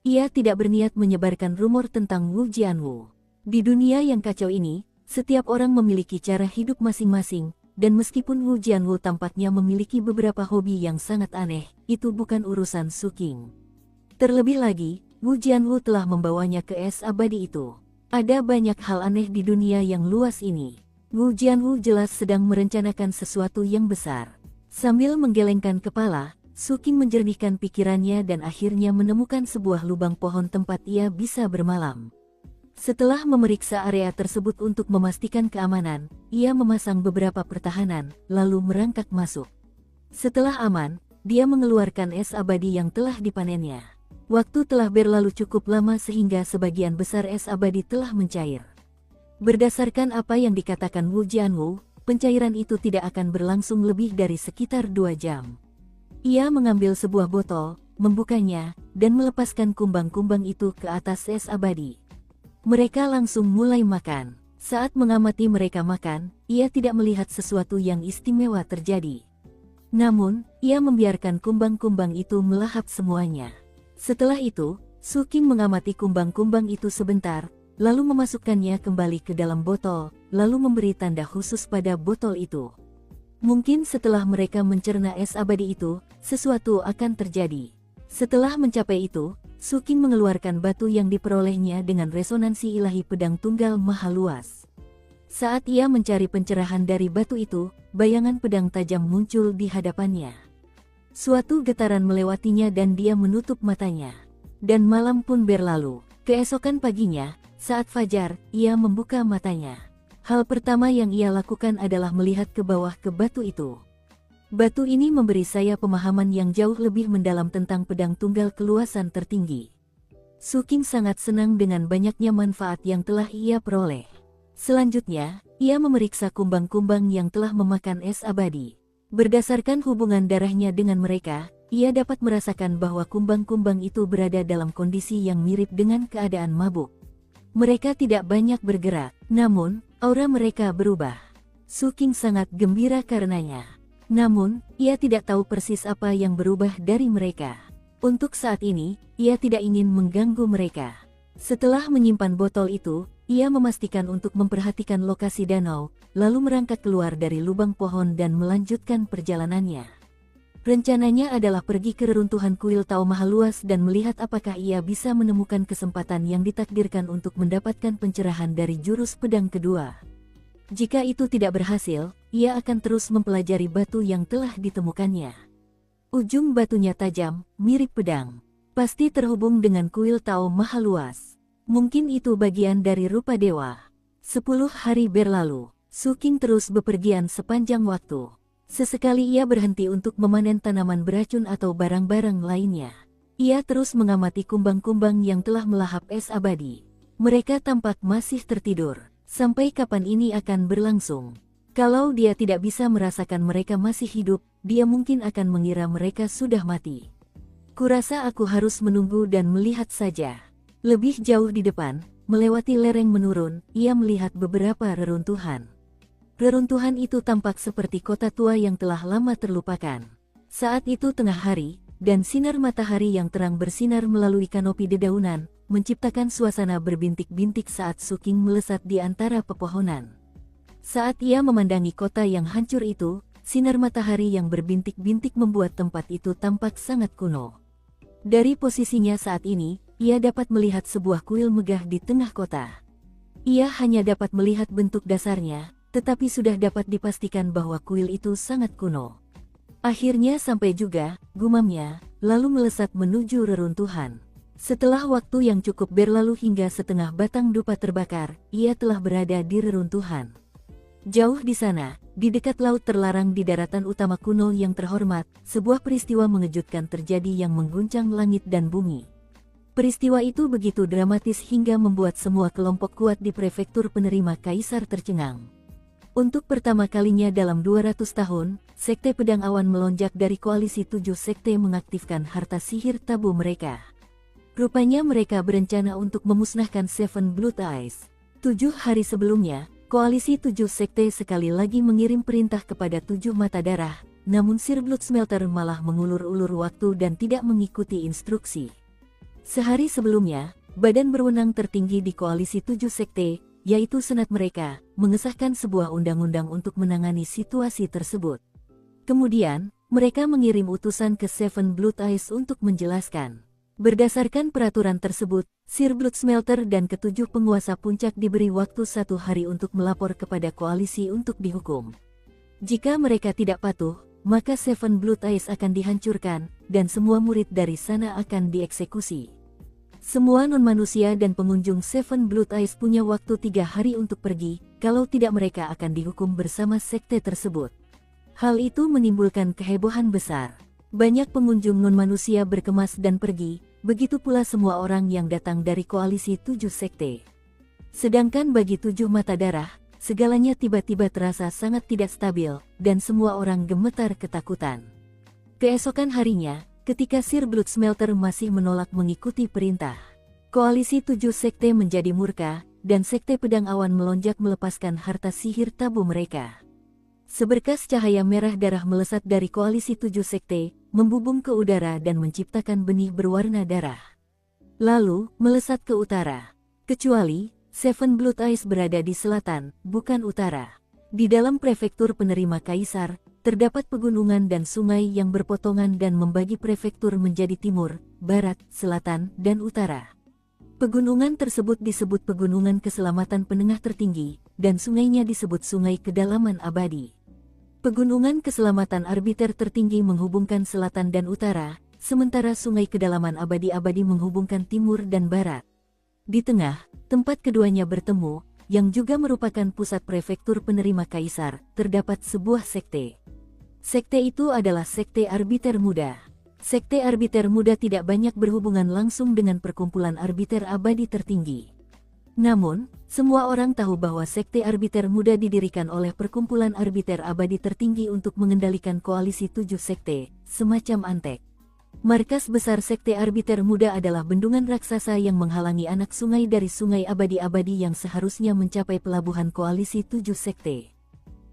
Ia tidak berniat menyebarkan rumor tentang Wu Jianwu. Di dunia yang kacau ini, setiap orang memiliki cara hidup masing-masing, dan meskipun Wu Jianwu tampaknya memiliki beberapa hobi yang sangat aneh, itu bukan urusan Suking. Terlebih lagi, Wu Jianwu telah membawanya ke es abadi itu. Ada banyak hal aneh di dunia yang luas ini. Wu Jianwu jelas sedang merencanakan sesuatu yang besar. Sambil menggelengkan kepala, Suking menjernihkan pikirannya dan akhirnya menemukan sebuah lubang pohon tempat ia bisa bermalam. Setelah memeriksa area tersebut untuk memastikan keamanan, ia memasang beberapa pertahanan, lalu merangkak masuk. Setelah aman, dia mengeluarkan es abadi yang telah dipanennya. Waktu telah berlalu cukup lama sehingga sebagian besar es abadi telah mencair. Berdasarkan apa yang dikatakan Wu Jianwu, pencairan itu tidak akan berlangsung lebih dari sekitar 2 jam. Ia mengambil sebuah botol, membukanya, dan melepaskan kumbang-kumbang itu ke atas es abadi. Mereka langsung mulai makan. Saat mengamati mereka makan, ia tidak melihat sesuatu yang istimewa terjadi. Namun, ia membiarkan kumbang-kumbang itu melahap semuanya. Setelah itu, Su Qing mengamati kumbang-kumbang itu sebentar, lalu memasukkannya kembali ke dalam botol, lalu memberi tanda khusus pada botol itu. Mungkin setelah mereka mencerna es abadi itu, sesuatu akan terjadi. Setelah mencapai itu, Su Qing mengeluarkan batu yang diperolehnya dengan resonansi ilahi pedang tunggal maha luas. Saat ia mencari pencerahan dari batu itu, bayangan pedang tajam muncul di hadapannya. Suatu getaran melewatinya dan dia menutup matanya. Dan malam pun berlalu. Keesokan paginya, saat fajar, ia membuka matanya. Hal pertama yang ia lakukan adalah melihat ke bawah ke batu itu. Batu ini memberi saya pemahaman yang jauh lebih mendalam tentang pedang tunggal keluasan tertinggi. Su Qing sangat senang dengan banyaknya manfaat yang telah ia peroleh. Selanjutnya, ia memeriksa kumbang-kumbang yang telah memakan es abadi. Berdasarkan hubungan darahnya dengan mereka, ia dapat merasakan bahwa kumbang-kumbang itu berada dalam kondisi yang mirip dengan keadaan mabuk. Mereka tidak banyak bergerak, namun, aura mereka berubah. Su Qing sangat gembira karenanya. Namun, ia tidak tahu persis apa yang berubah dari mereka. Untuk saat ini, ia tidak ingin mengganggu mereka. Setelah menyimpan botol itu, ia memastikan untuk memperhatikan lokasi danau, lalu merangkak keluar dari lubang pohon dan melanjutkan perjalanannya. Rencananya adalah pergi ke reruntuhan kuil Tao Maha Luas dan melihat apakah ia bisa menemukan kesempatan yang ditakdirkan untuk mendapatkan pencerahan dari jurus pedang kedua. Jika itu tidak berhasil, ia akan terus mempelajari batu yang telah ditemukannya. Ujung batunya tajam, mirip pedang. Pasti terhubung dengan kuil Tao Maha Luas. Mungkin itu bagian dari rupa dewa. 10 hari berlalu, Su Qing terus bepergian sepanjang waktu. Sesekali ia berhenti untuk memanen tanaman beracun atau barang-barang lainnya. Ia terus mengamati kumbang-kumbang yang telah melahap es abadi. Mereka tampak masih tertidur. Sampai kapan ini akan berlangsung? Kalau dia tidak bisa merasakan mereka masih hidup, dia mungkin akan mengira mereka sudah mati. Kurasa aku harus menunggu dan melihat saja. Lebih jauh di depan, melewati lereng menurun, ia melihat beberapa reruntuhan. Reruntuhan itu tampak seperti kota tua yang telah lama terlupakan. Saat itu tengah hari, dan sinar matahari yang terang bersinar melalui kanopi dedaunan, menciptakan suasana berbintik-bintik saat Su Qing melesat di antara pepohonan. Saat ia memandangi kota yang hancur itu, sinar matahari yang berbintik-bintik membuat tempat itu tampak sangat kuno. Dari posisinya saat ini, ia dapat melihat sebuah kuil megah di tengah kota. Ia hanya dapat melihat bentuk dasarnya, tetapi sudah dapat dipastikan bahwa kuil itu sangat kuno. Akhirnya sampai juga, gumamnya, lalu melesat menuju reruntuhan. Setelah waktu yang cukup berlalu hingga setengah batang dupa terbakar, ia telah berada di reruntuhan. Jauh di sana, di dekat laut terlarang di daratan utama kuno yang terhormat, sebuah peristiwa mengejutkan terjadi yang mengguncang langit dan bumi. Peristiwa itu begitu dramatis hingga membuat semua kelompok kuat di prefektur penerima kaisar tercengang. Untuk pertama kalinya dalam 200 tahun, Sekte Pedang Awan melonjak dari koalisi 7 sekte mengaktifkan harta sihir tabu mereka. Rupanya mereka berencana untuk memusnahkan Seven Blood Eyes. 7 hari sebelumnya, koalisi 7 sekte sekali lagi mengirim perintah kepada 7 mata darah, namun Sir Blood Smelter malah mengulur-ulur waktu dan tidak mengikuti instruksi. Sehari sebelumnya, badan berwenang tertinggi di koalisi 7 sekte, yaitu Senat mereka, mengesahkan sebuah undang-undang untuk menangani situasi tersebut. Kemudian, mereka mengirim utusan ke Seven Blood Eyes untuk menjelaskan. Berdasarkan peraturan tersebut, Sir Blood Smelter dan ketujuh penguasa puncak diberi waktu 1 hari untuk melapor kepada koalisi untuk dihukum. Jika mereka tidak patuh, maka Seven Blood Eyes akan dihancurkan, dan semua murid dari sana akan dieksekusi. Semua non-manusia dan pengunjung Seven Blood Eyes punya waktu 3 hari untuk pergi, kalau tidak mereka akan dihukum bersama sekte tersebut. Hal itu menimbulkan kehebohan besar. Banyak pengunjung non-manusia berkemas dan pergi, begitu pula semua orang yang datang dari koalisi 7 sekte. Sedangkan bagi 7 mata darah, segalanya tiba-tiba terasa sangat tidak stabil, dan semua orang gemetar ketakutan. Keesokan harinya, ketika Sir Blood Smelter masih menolak mengikuti perintah, koalisi 7 sekte menjadi murka, dan Sekte Pedang Awan melonjak melepaskan harta sihir tabu mereka. Seberkas cahaya merah darah melesat dari koalisi 7 sekte, membubung ke udara dan menciptakan benih berwarna darah. Lalu, melesat ke utara. Kecuali, Seven Blood Eyes berada di selatan, bukan utara. Di dalam prefektur penerima kaisar, terdapat pegunungan dan sungai yang berpotongan dan membagi prefektur menjadi timur, barat, selatan, dan utara. Pegunungan tersebut disebut Pegunungan Keselamatan Penengah Tertinggi, dan sungainya disebut Sungai Kedalaman Abadi. Pegunungan Keselamatan Arbiter Tertinggi menghubungkan selatan dan utara, sementara Sungai Kedalaman Abadi menghubungkan timur dan barat. Di tengah, tempat keduanya bertemu, yang juga merupakan pusat prefektur penerima kaisar, terdapat sebuah sekte. Sekte itu adalah Sekte Arbiter Muda. Sekte Arbiter Muda tidak banyak berhubungan langsung dengan perkumpulan Arbiter Abadi Tertinggi. Namun, semua orang tahu bahwa Sekte Arbiter Muda didirikan oleh perkumpulan Arbiter Abadi Tertinggi untuk mengendalikan koalisi 7 sekte, semacam Antek. Markas besar Sekte Arbiter Muda adalah bendungan raksasa yang menghalangi anak sungai dari Sungai Abadi-Abadi yang seharusnya mencapai pelabuhan koalisi 7 sekte.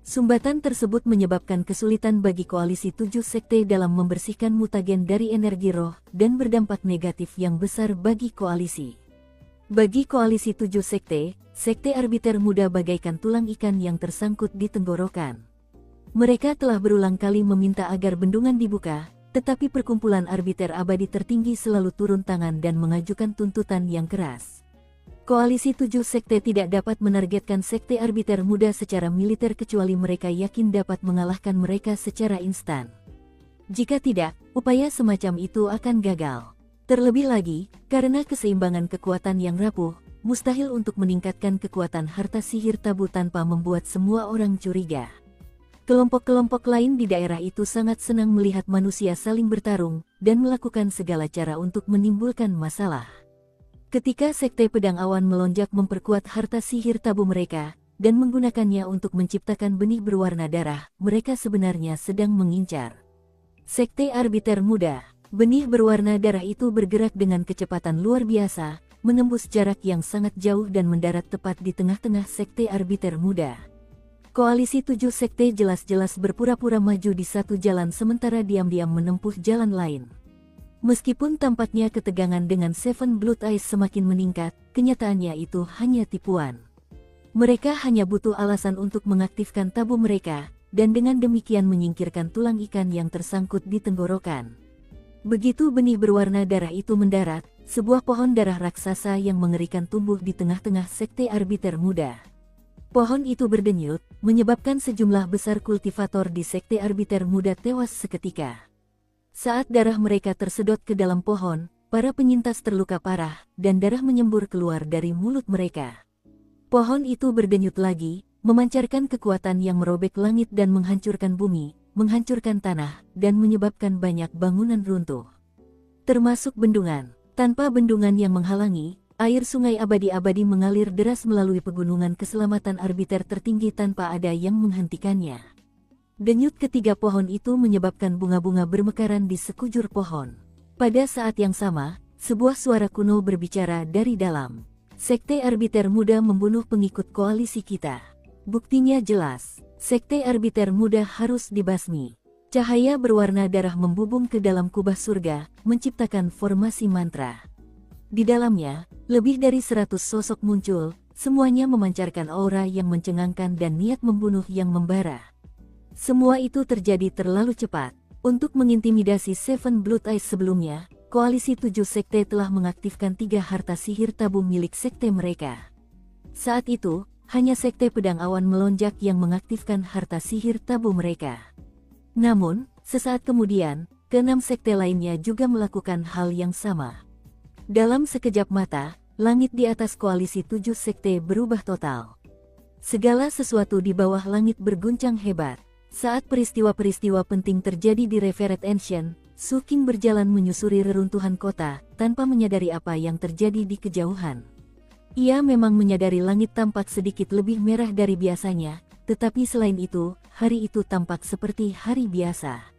Sumbatan tersebut menyebabkan kesulitan bagi koalisi 7 sekte dalam membersihkan mutagen dari energi roh dan berdampak negatif yang besar bagi koalisi. Bagi koalisi 7 sekte, Sekte Arbiter Muda bagaikan tulang ikan yang tersangkut di tenggorokan. Mereka telah berulang kali meminta agar bendungan dibuka, tetapi perkumpulan Arbiter Abadi Tertinggi selalu turun tangan dan mengajukan tuntutan yang keras. Koalisi 7 sekte tidak dapat menargetkan Sekte Arbiter Muda secara militer kecuali mereka yakin dapat mengalahkan mereka secara instan. Jika tidak, upaya semacam itu akan gagal. Terlebih lagi, karena keseimbangan kekuatan yang rapuh, mustahil untuk meningkatkan kekuatan harta sihir tabu tanpa membuat semua orang curiga. Kelompok-kelompok lain di daerah itu sangat senang melihat manusia saling bertarung dan melakukan segala cara untuk menimbulkan masalah. Ketika Sekte Pedang Awan melonjak memperkuat harta sihir tabu mereka dan menggunakannya untuk menciptakan benih berwarna darah, mereka sebenarnya sedang mengincar Sekte Arbiter Muda. Benih berwarna darah itu bergerak dengan kecepatan luar biasa, menembus jarak yang sangat jauh dan mendarat tepat di tengah-tengah Sekte Arbiter Muda. Koalisi 7 sekte jelas-jelas berpura-pura maju di satu jalan sementara diam-diam menempuh jalan lain. Meskipun tampaknya ketegangan dengan Seven Blood Eyes semakin meningkat, kenyataannya itu hanya tipuan. Mereka hanya butuh alasan untuk mengaktifkan tabu mereka, dan dengan demikian menyingkirkan tulang ikan yang tersangkut di tenggorokan. Begitu benih berwarna darah itu mendarat, sebuah pohon darah raksasa yang mengerikan tumbuh di tengah-tengah Sekte Arbiter Muda. Pohon itu berdenyut, menyebabkan sejumlah besar kultivator di Sekte Arbiter Muda tewas seketika. Saat darah mereka tersedot ke dalam pohon, para penyintas terluka parah, dan darah menyembur keluar dari mulut mereka. Pohon itu berdenyut lagi, memancarkan kekuatan yang merobek langit dan menghancurkan bumi, menghancurkan tanah, dan menyebabkan banyak bangunan runtuh. Termasuk bendungan. Tanpa bendungan yang menghalangi, air Sungai Abadi-Abadi mengalir deras melalui Pegunungan Keselamatan Arbiter Tertinggi tanpa ada yang menghentikannya. Denyut ketiga pohon itu menyebabkan bunga-bunga bermekaran di sekujur pohon. Pada saat yang sama, sebuah suara kuno berbicara dari dalam. Sekte Arbiter Muda membunuh pengikut koalisi kita. Buktinya jelas, Sekte Arbiter Muda harus dibasmi. Cahaya berwarna darah membubung ke dalam kubah surga, menciptakan formasi mantra. Di dalamnya, lebih dari 100 sosok muncul, semuanya memancarkan aura yang mencengangkan dan niat membunuh yang membara. Semua itu terjadi terlalu cepat. Untuk mengintimidasi Seven Blood Eyes sebelumnya, koalisi 7 sekte telah mengaktifkan 3 harta sihir tabu milik sekte mereka. Saat itu, hanya Sekte Pedang Awan melonjak yang mengaktifkan harta sihir tabu mereka. Namun, sesaat kemudian, ke-6 sekte lainnya juga melakukan hal yang sama. Dalam sekejap mata, langit di atas koalisi 7 sekte berubah total. Segala sesuatu di bawah langit berguncang hebat. Saat peristiwa-peristiwa penting terjadi di Revered Ancient, Su King berjalan menyusuri reruntuhan kota, tanpa menyadari apa yang terjadi di kejauhan. Ia memang menyadari langit tampak sedikit lebih merah dari biasanya, tetapi selain itu, hari itu tampak seperti hari biasa.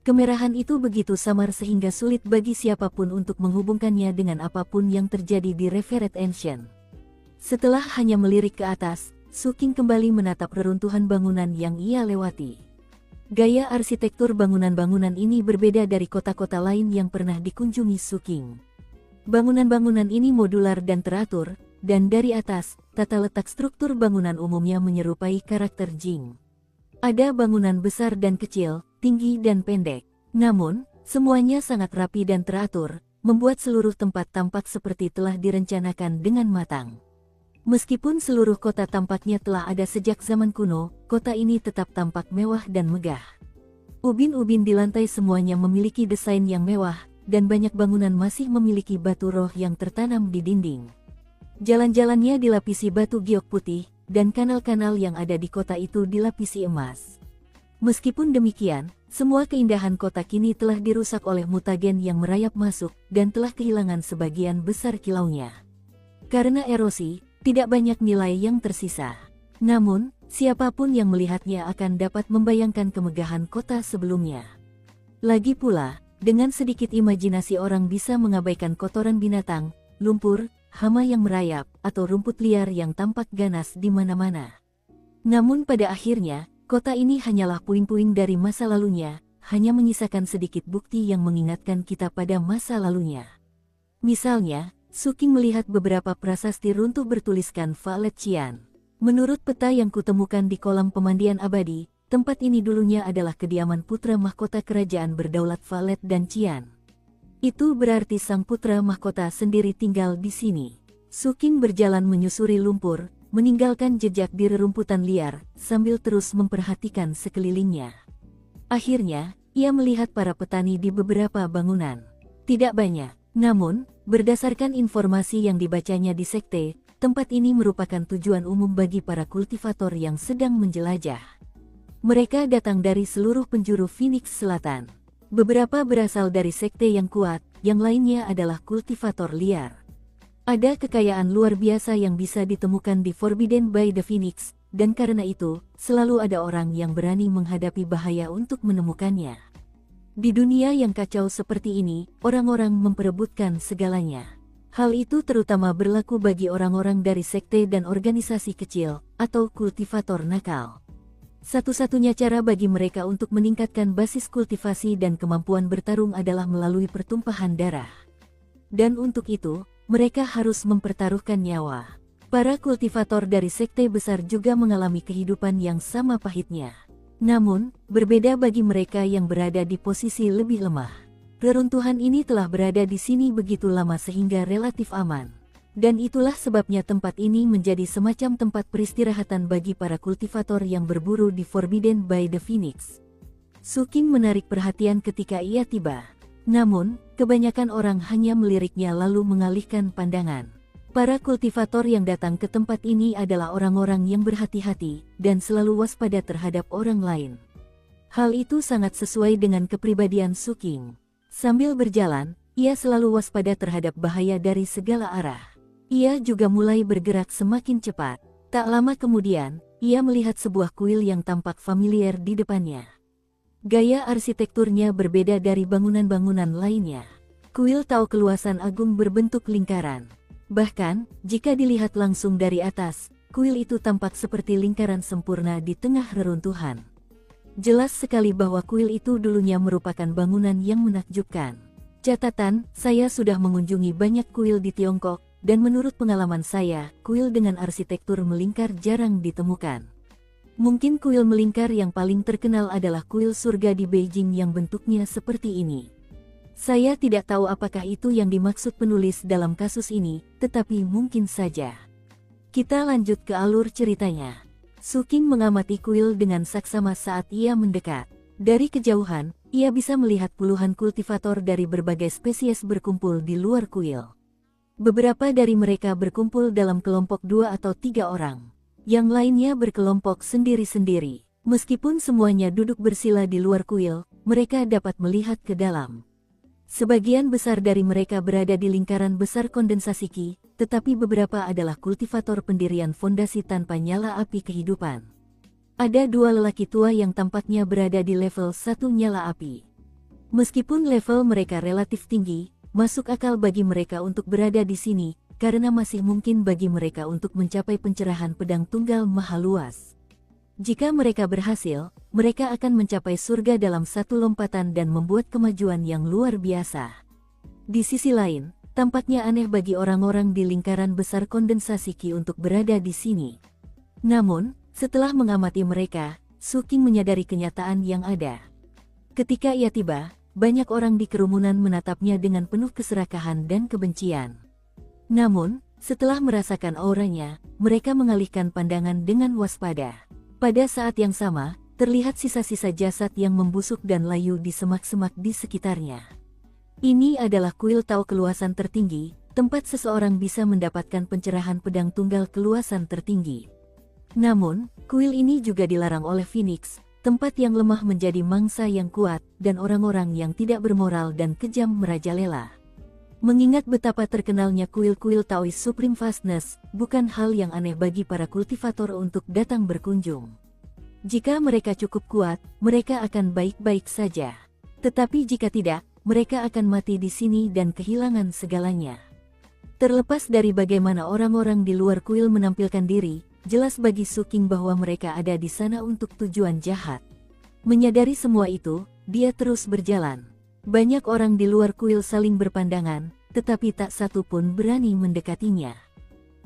Kemerahan itu begitu samar sehingga sulit bagi siapapun untuk menghubungkannya dengan apapun yang terjadi di Revered Ancient. Setelah hanya melirik ke atas, Su King kembali menatap reruntuhan bangunan yang ia lewati. Gaya arsitektur bangunan-bangunan ini berbeda dari kota-kota lain yang pernah dikunjungi Su King. Bangunan-bangunan ini modular dan teratur, dan dari atas, tata letak struktur bangunan umumnya menyerupai karakter Jing. Ada bangunan besar dan kecil, tinggi dan pendek. Namun, semuanya sangat rapi dan teratur, membuat seluruh tempat tampak seperti telah direncanakan dengan matang. Meskipun seluruh kota tampaknya telah ada sejak zaman kuno, kota ini tetap tampak mewah dan megah. Ubin-ubin di lantai semuanya memiliki desain yang mewah, dan banyak bangunan masih memiliki batu roh yang tertanam di dinding. Jalan-jalannya dilapisi batu giok putih, dan kanal-kanal yang ada di kota itu dilapisi emas. Meskipun demikian, semua keindahan kota kini telah dirusak oleh mutagen yang merayap masuk, dan telah kehilangan sebagian besar kilaunya. Karena erosi, tidak banyak nilai yang tersisa. Namun, siapapun yang melihatnya akan dapat membayangkan kemegahan kota sebelumnya. Lagi pula, dengan sedikit imajinasi orang bisa mengabaikan kotoran binatang, lumpur, hama yang merayap, atau rumput liar yang tampak ganas di mana-mana. Namun pada akhirnya, kota ini hanyalah puing-puing dari masa lalunya, hanya menyisakan sedikit bukti yang mengingatkan kita pada masa lalunya. Misalnya, Su King melihat beberapa prasasti runtuh bertuliskan Valet Qian. Menurut peta yang kutemukan di kolam pemandian abadi, tempat ini dulunya adalah kediaman putra mahkota kerajaan berdaulat Valet dan Qian. Itu berarti sang putra mahkota sendiri tinggal di sini. Su King berjalan menyusuri lumpur, meninggalkan jejak di rerumputan liar, sambil terus memperhatikan sekelilingnya. Akhirnya, ia melihat para petani di beberapa bangunan. Tidak banyak, namun, berdasarkan informasi yang dibacanya di sekte, tempat ini merupakan tujuan umum bagi para kultivator yang sedang menjelajah. Mereka datang dari seluruh penjuru Phoenix Selatan. Beberapa berasal dari sekte yang kuat, yang lainnya adalah kultivator liar. Ada kekayaan luar biasa yang bisa ditemukan di Forbidden by the Phoenix, dan karena itu, selalu ada orang yang berani menghadapi bahaya untuk menemukannya. Di dunia yang kacau seperti ini, orang-orang memperebutkan segalanya. Hal itu terutama berlaku bagi orang-orang dari sekte dan organisasi kecil, atau kultivator nakal. Satu-satunya cara bagi mereka untuk meningkatkan basis kultivasi dan kemampuan bertarung adalah melalui pertumpahan darah. Dan untuk itu, mereka harus mempertaruhkan nyawa. Para kultivator dari sekte besar juga mengalami kehidupan yang sama pahitnya. Namun, berbeda bagi mereka yang berada di posisi lebih lemah. Reruntuhan ini telah berada di sini begitu lama sehingga relatif aman. Dan itulah sebabnya tempat ini menjadi semacam tempat peristirahatan bagi para kultivator yang berburu di Forbidden by the Phoenix. Su King menarik perhatian ketika ia tiba. Namun, kebanyakan orang hanya meliriknya lalu mengalihkan pandangan. Para kultivator yang datang ke tempat ini adalah orang-orang yang berhati-hati dan selalu waspada terhadap orang lain. Hal itu sangat sesuai dengan kepribadian Su King. Sambil berjalan, ia selalu waspada terhadap bahaya dari segala arah. Ia juga mulai bergerak semakin cepat. Tak lama kemudian, ia melihat sebuah kuil yang tampak familiar di depannya. Gaya arsitekturnya berbeda dari bangunan-bangunan lainnya. Kuil Tao Keluasan Agung berbentuk lingkaran. Bahkan, jika dilihat langsung dari atas, kuil itu tampak seperti lingkaran sempurna di tengah reruntuhan. Jelas sekali bahwa kuil itu dulunya merupakan bangunan yang menakjubkan. Catatan, saya sudah mengunjungi banyak kuil di Tiongkok, dan menurut pengalaman saya, kuil dengan arsitektur melingkar jarang ditemukan. Mungkin kuil melingkar yang paling terkenal adalah kuil surga di Beijing yang bentuknya seperti ini. Saya tidak tahu apakah itu yang dimaksud penulis dalam kasus ini, tetapi mungkin saja. Kita lanjut ke alur ceritanya. Su King mengamati kuil dengan saksama saat ia mendekat. Dari kejauhan, ia bisa melihat puluhan kultivator dari berbagai spesies berkumpul di luar kuil. Beberapa dari mereka berkumpul dalam kelompok 2 atau 3 orang. Yang lainnya berkelompok sendiri-sendiri. Meskipun semuanya duduk bersila di luar kuil, mereka dapat melihat ke dalam. Sebagian besar dari mereka berada di lingkaran besar kondensasi Ki, tetapi beberapa adalah kultivator pendirian fondasi tanpa nyala api kehidupan. Ada dua lelaki tua yang tampaknya berada di level 1 nyala api. Meskipun level mereka relatif tinggi, masuk akal bagi mereka untuk berada di sini, karena masih mungkin bagi mereka untuk mencapai pencerahan pedang tunggal maha luas. Jika mereka berhasil, mereka akan mencapai surga dalam satu lompatan dan membuat kemajuan yang luar biasa. Di sisi lain, tampaknya aneh bagi orang-orang di lingkaran besar kondensasi Ki untuk berada di sini. Namun, setelah mengamati mereka, Su King menyadari kenyataan yang ada. Ketika ia tiba, banyak orang di kerumunan menatapnya dengan penuh keserakahan dan kebencian. Namun, setelah merasakan auranya, mereka mengalihkan pandangan dengan waspada. Pada saat yang sama, terlihat sisa-sisa jasad yang membusuk dan layu di semak-semak di sekitarnya. Ini adalah kuil Tao keluasan tertinggi, tempat seseorang bisa mendapatkan pencerahan pedang tunggal keluasan tertinggi. Namun, kuil ini juga dilarang oleh Phoenix, tempat yang lemah menjadi mangsa yang kuat, dan orang-orang yang tidak bermoral dan kejam merajalela. Mengingat betapa terkenalnya kuil-kuil Taois Supreme Fastness, bukan hal yang aneh bagi para kultivator untuk datang berkunjung. Jika mereka cukup kuat, mereka akan baik-baik saja. Tetapi jika tidak, mereka akan mati di sini dan kehilangan segalanya. Terlepas dari bagaimana orang-orang di luar kuil menampilkan diri, jelas bagi Su King bahwa mereka ada di sana untuk tujuan jahat. Menyadari semua itu, dia terus berjalan. Banyak orang di luar kuil saling berpandangan, tetapi tak satu pun berani mendekatinya.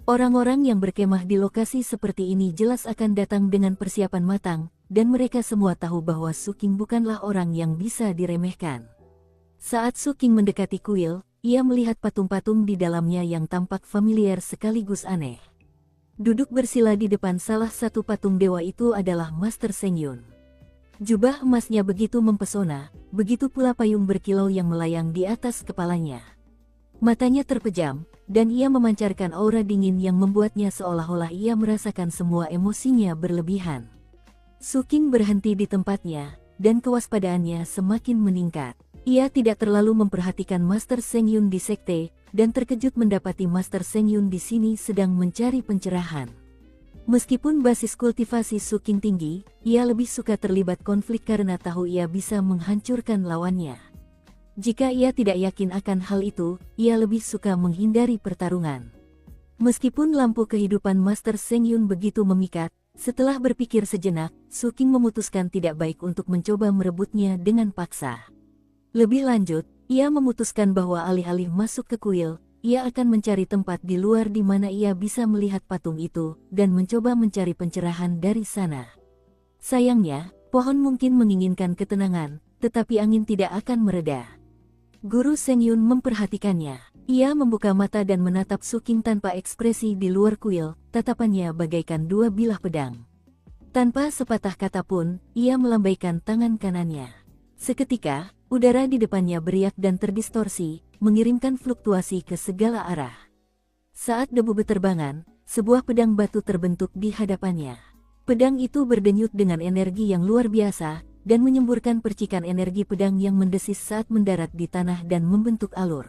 Orang-orang yang berkemah di lokasi seperti ini jelas akan datang dengan persiapan matang, dan mereka semua tahu bahwa Su King bukanlah orang yang bisa diremehkan. Saat Su King mendekati kuil, ia melihat patung-patung di dalamnya yang tampak familiar sekaligus aneh. Duduk bersila di depan salah satu patung dewa itu adalah Master Seng Yun. Jubah emasnya begitu mempesona, begitu pula payung berkilau yang melayang di atas kepalanya. Matanya terpejam, dan ia memancarkan aura dingin yang membuatnya seolah-olah ia merasakan semua emosinya berlebihan. Su King berhenti di tempatnya, dan kewaspadaannya semakin meningkat. Ia tidak terlalu memperhatikan Master Seng Yun di sekte, dan terkejut mendapati Master Seng Yun di sini sedang mencari pencerahan. Meskipun basis kultivasi Su King tinggi, ia lebih suka terlibat konflik karena tahu ia bisa menghancurkan lawannya. Jika ia tidak yakin akan hal itu, ia lebih suka menghindari pertarungan. Meskipun lampu kehidupan Master Seng Yun begitu memikat, setelah berpikir sejenak, Su King memutuskan tidak baik untuk mencoba merebutnya dengan paksa. Lebih lanjut, ia memutuskan bahwa alih-alih masuk ke kuil, ia akan mencari tempat di luar di mana ia bisa melihat patung itu, dan mencoba mencari pencerahan dari sana. Sayangnya, pohon mungkin menginginkan ketenangan, tetapi angin tidak akan mereda. Guru Seng Yun memperhatikannya. Ia membuka mata dan menatap Su King tanpa ekspresi di luar kuil, tatapannya bagaikan dua bilah pedang. Tanpa sepatah kata pun, ia melambaikan tangan kanannya. Seketika, udara di depannya beriak dan terdistorsi, mengirimkan fluktuasi ke segala arah. Saat debu beterbangan, sebuah pedang batu terbentuk di hadapannya. Pedang itu berdenyut dengan energi yang luar biasa, dan menyemburkan percikan energi pedang yang mendesis saat mendarat di tanah dan membentuk alur.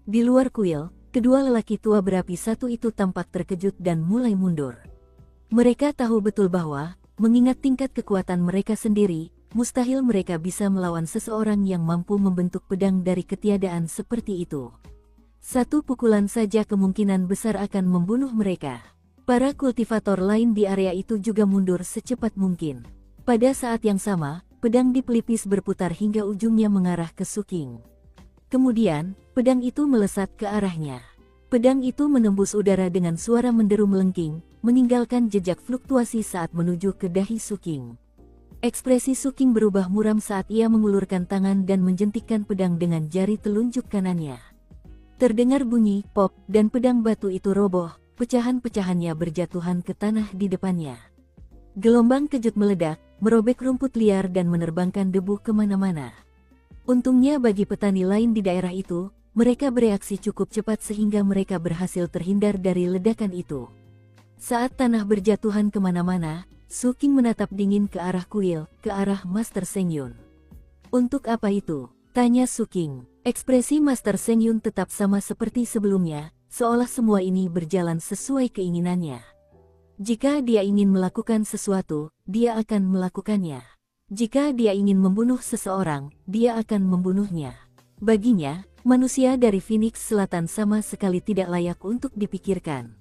Di luar kuil, kedua lelaki tua berapi satu itu tampak terkejut dan mulai mundur. Mereka tahu betul bahwa, mengingat tingkat kekuatan mereka sendiri, mustahil mereka bisa melawan seseorang yang mampu membentuk pedang dari ketiadaan seperti itu. Satu pukulan saja kemungkinan besar akan membunuh mereka. Para kultivator lain di area itu juga mundur secepat mungkin. Pada saat yang sama, pedang di pelipis berputar hingga ujungnya mengarah ke Su King. Kemudian, pedang itu melesat ke arahnya. Pedang itu menembus udara dengan suara menderu melengking, meninggalkan jejak fluktuasi saat menuju ke dahi Su King. Ekspresi Su King berubah muram saat ia mengulurkan tangan dan menjentikkan pedang dengan jari telunjuk kanannya. Terdengar bunyi pop dan pedang batu itu roboh, pecahan-pecahannya berjatuhan ke tanah di depannya. Gelombang kejut meledak, merobek rumput liar dan menerbangkan debu kemana-mana. Untungnya bagi petani lain di daerah itu, mereka bereaksi cukup cepat sehingga mereka berhasil terhindar dari ledakan itu. Saat tanah berjatuhan kemana-mana, Su King menatap dingin ke arah kuil, ke arah Master Seng Yun. Untuk apa itu? Tanya Su King. Ekspresi Master Seng Yun tetap sama seperti sebelumnya, seolah semua ini berjalan sesuai keinginannya. Jika dia ingin melakukan sesuatu, dia akan melakukannya. Jika dia ingin membunuh seseorang, dia akan membunuhnya. Baginya, manusia dari Phoenix Selatan sama sekali tidak layak untuk dipikirkan.